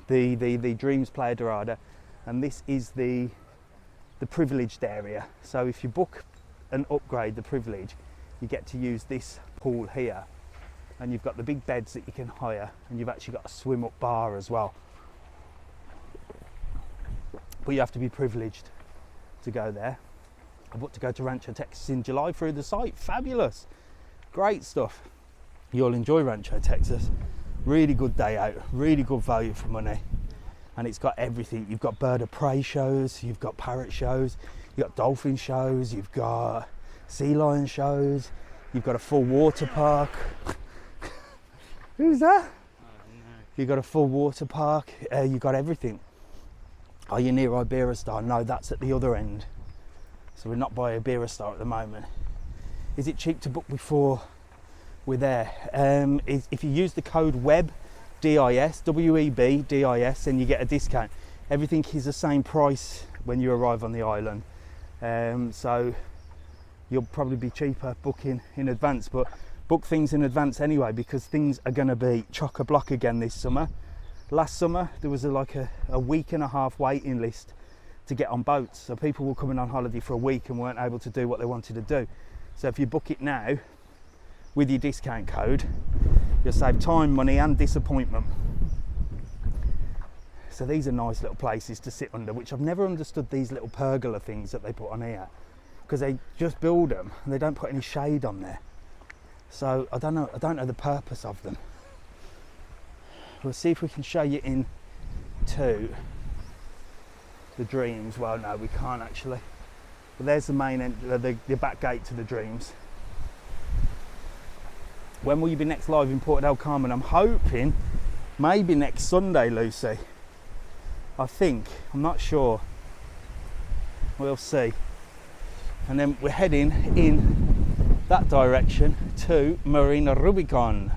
Speaker 1: Dreams Playa Dorada, and this is the privileged area. So if you book and upgrade the privilege, you get to use this pool here. And you've got the big beds that you can hire, and you've actually got a swim up bar as well. But you have to be privileged to go there. I booked to go to Rancho Texas in July through the site. Fabulous, great stuff. You'll enjoy Rancho Texas. Really good day out, really good value for money. And it's got everything. You've got bird of prey shows, you've got parrot shows, You've got dolphin shows, you've got sea lion shows, you've got a full water park. Who's that? You've got a full water park, you've got everything. Are you near Iberostar? No, that's at the other end. So we're not by Iberostar at the moment. Is it cheap to book before we're there? If you use the code WEB, DIS, WEB, DIS, then you get a discount. Everything is the same price when you arrive on the island. So you'll probably be cheaper booking in advance, but book things in advance anyway, because things are going to be chock-a-block again this summer. Last summer there was like a week and a half waiting list to get on boats, so people were coming on holiday for a week and weren't able to do what they wanted to do. So if you book it now with your discount code, you'll save time, money and disappointment. So these are nice little places to sit under, which I've never understood, these little pergola things that they put on here, because they just build them and they don't put any shade on there. So I don't know the purpose of them. We'll see if we can show you into the Dreams. Well, no, we can't actually. But there's the main the back gate to the Dreams. When will you be next live in Porto del Carmen? I'm hoping maybe next Sunday, Lucy. I think. I'm not sure. We'll see. And then we're heading in that direction to Marina Rubicon.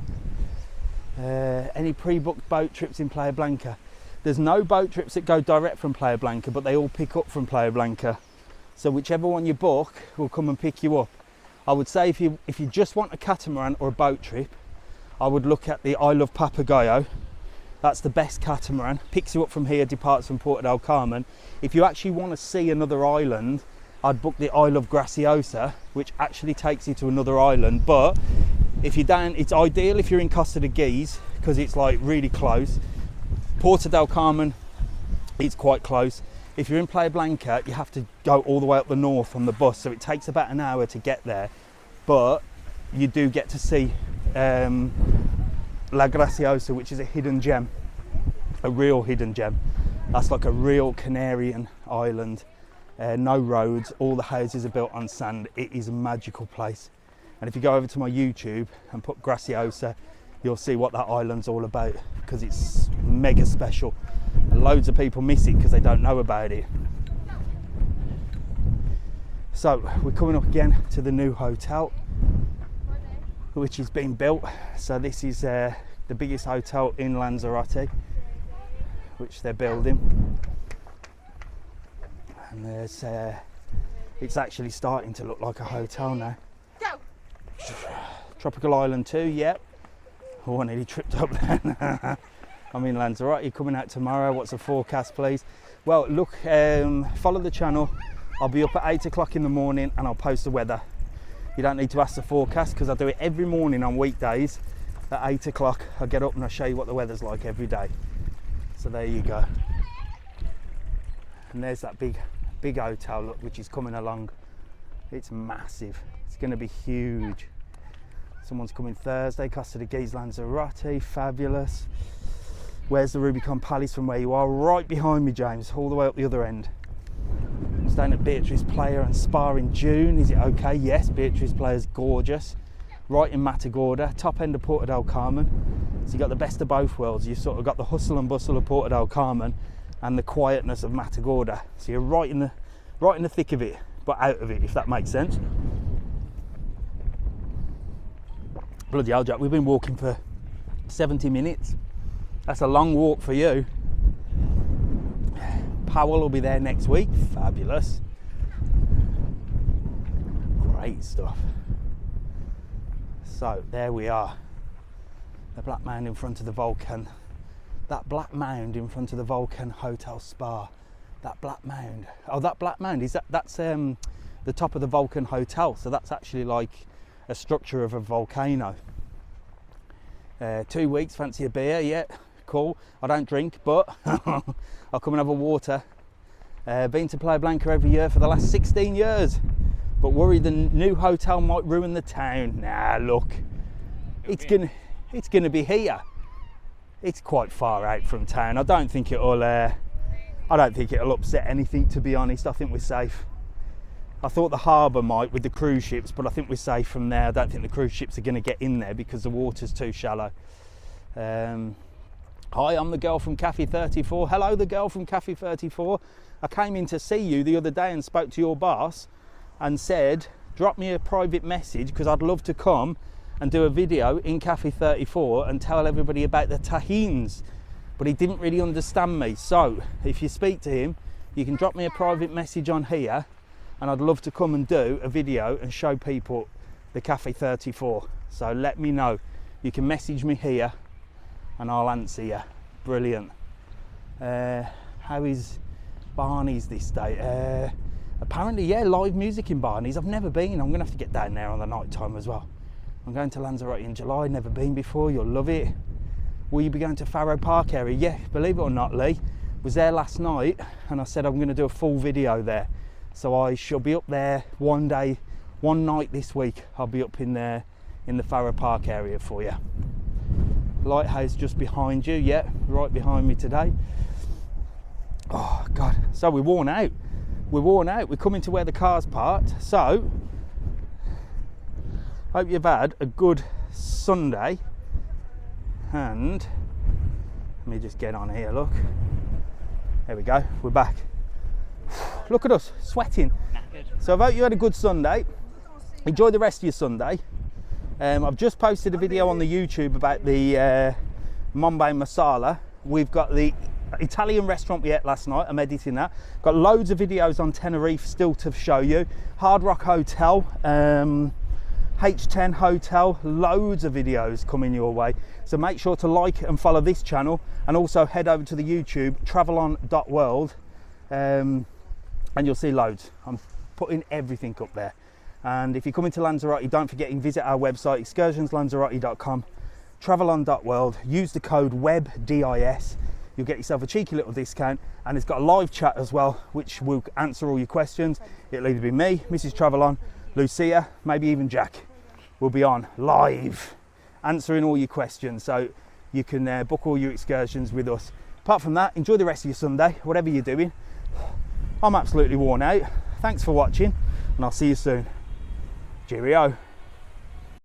Speaker 1: Any pre-booked boat trips in Playa Blanca? There's no boat trips that go direct from Playa Blanca, but they all pick up from Playa Blanca. So whichever one you book will come and pick you up. I would say if you just want a catamaran or a boat trip, I would look at the I Love Papagayo. That's the best catamaran. Picks you up from here, departs from Porto del Carmen. If you actually want to see another island, I'd book the I Love Graciosa, which actually takes you to another island. But if you don't, it's ideal if you're in Costa de Guise, because it's like really close. Porto del Carmen, it's quite close. If you're in Playa Blanca, you have to go all the way up the north on the bus, so it takes about an hour to get there. But you do get to see La Graciosa, which is a hidden gem, a real hidden gem. That's like a real Canarian island. No roads, all the houses are built on sand. It is a magical place. And if you go over to my YouTube and put Graciosa, you'll see what that island's all about, because it's mega special. And loads of people miss it because they don't know about it. So we're coming up again to the new hotel, which is being built. So this is the biggest hotel in Lanzarote, which they're building. And there's, it's actually starting to look like a hotel now.
Speaker 4: Go.
Speaker 1: Tropical Island 2, yep. Oh, I nearly tripped up then. I'm in Lanzarote, coming out tomorrow. What's the forecast, please? Well, look, follow the channel. I'll be up at 8 o'clock in the morning and I'll post the weather. You don't need to ask the forecast, because I do it every morning on weekdays at 8 o'clock. I get up and I show you what the weather's like every day. So there you go. And there's that big hotel, look, which is coming along. It's massive. It's going to be huge. Someone's coming Thursday. Costa de Guise, Lanzarote, fabulous. Where's the Rubicon Palace from where you are? Right behind me, James, all the way up the other end. I'm staying at Beatrice Playa and Spa in June. Is it okay? Yes, Beatrice Playa's gorgeous. Right in Matagorda, top end of Porto del Carmen. So you got the best of both worlds. You've sort of got the hustle and bustle of Porto del Carmen and the quietness of Matagorda. So you're right in the thick of it, but out of it, if that makes sense. Bloody hell, Jack, we've been walking for 70 minutes. That's a long walk for you. Powell will be there next week. Fabulous. Great stuff. So there we are. The black mound in front of the Volcan. That black mound in front of the Volcan Hotel Spa. That black mound. Oh, that black mound, that's the top of the Volcan Hotel. So that's actually like a structure of a volcano. 2 weeks, fancy a beer? Yeah, cool. I don't drink, but I'll come and have a water. Been to Playa Blanca every year for the last 16 years. But worry the new hotel might ruin the town. Nah, look, it's gonna be here. It's quite far out from town. I don't think it'll upset anything, to be honest. I think we're safe. I thought the harbour might with the cruise ships, but I think we're safe from there. I don't think the cruise ships are going to get in there because the water's too shallow. Hi, I'm the girl from Cafe 34. Hello, the girl from Cafe 34. I came in to see you the other day and spoke to your boss and said, drop me a private message because I'd love to come and do a video in Cafe 34 and tell everybody about the tahines. But he didn't really understand me. So if you speak to him, you can drop me a private message on here and I'd love to come and do a video and show people the Cafe 34. So let me know. You can message me here and I'll answer you. Brilliant. How is Barney's this day? Apparently, yeah, live music in Barney's. I've never been. I'm gonna have to get down there on the night time as well. I'm going to Lanzarote in July. Never been before. You'll love it. Will you be going to Faro Park area? Yeah, believe it or not, Lee was there last night and I said I'm going to do a full video there. So I shall be up there one night this week. I'll be up in there in the Faro Park area for you. Lighthouse just behind you, yeah, right behind me today. Oh God, so we're worn out. We're coming to where the car's parked. So hope you've had a good Sunday. And let me just get on here, look. There we go, we're back. Look at us, sweating. So I hope you had a good Sunday. Enjoy the rest of your Sunday. I've just posted a video on the YouTube about the Mombay Masala. We've got the Italian restaurant we ate last night. I'm editing that. Got loads of videos on Tenerife still to show you. Hard Rock Hotel, H10 Hotel, loads of videos coming your way. So make sure to like and follow this channel and also head over to the YouTube, TravelON World, and you'll see loads. I'm putting everything up there. And if you're coming to Lanzarote, don't forget you can visit our website, excursionslanzarote.com, TravelON World. Use the code WEBDIS. You'll get yourself a cheeky little discount, and it's got a live chat as well, which will answer all your questions. It'll either be me, Mrs. TravelON, Lucia, maybe even Jack will be on live answering all your questions, so you can book all your excursions with us. Apart from that, enjoy the rest of your Sunday, whatever you're doing. I'm absolutely worn out. Thanks for watching, and I'll see you soon. Cheerio.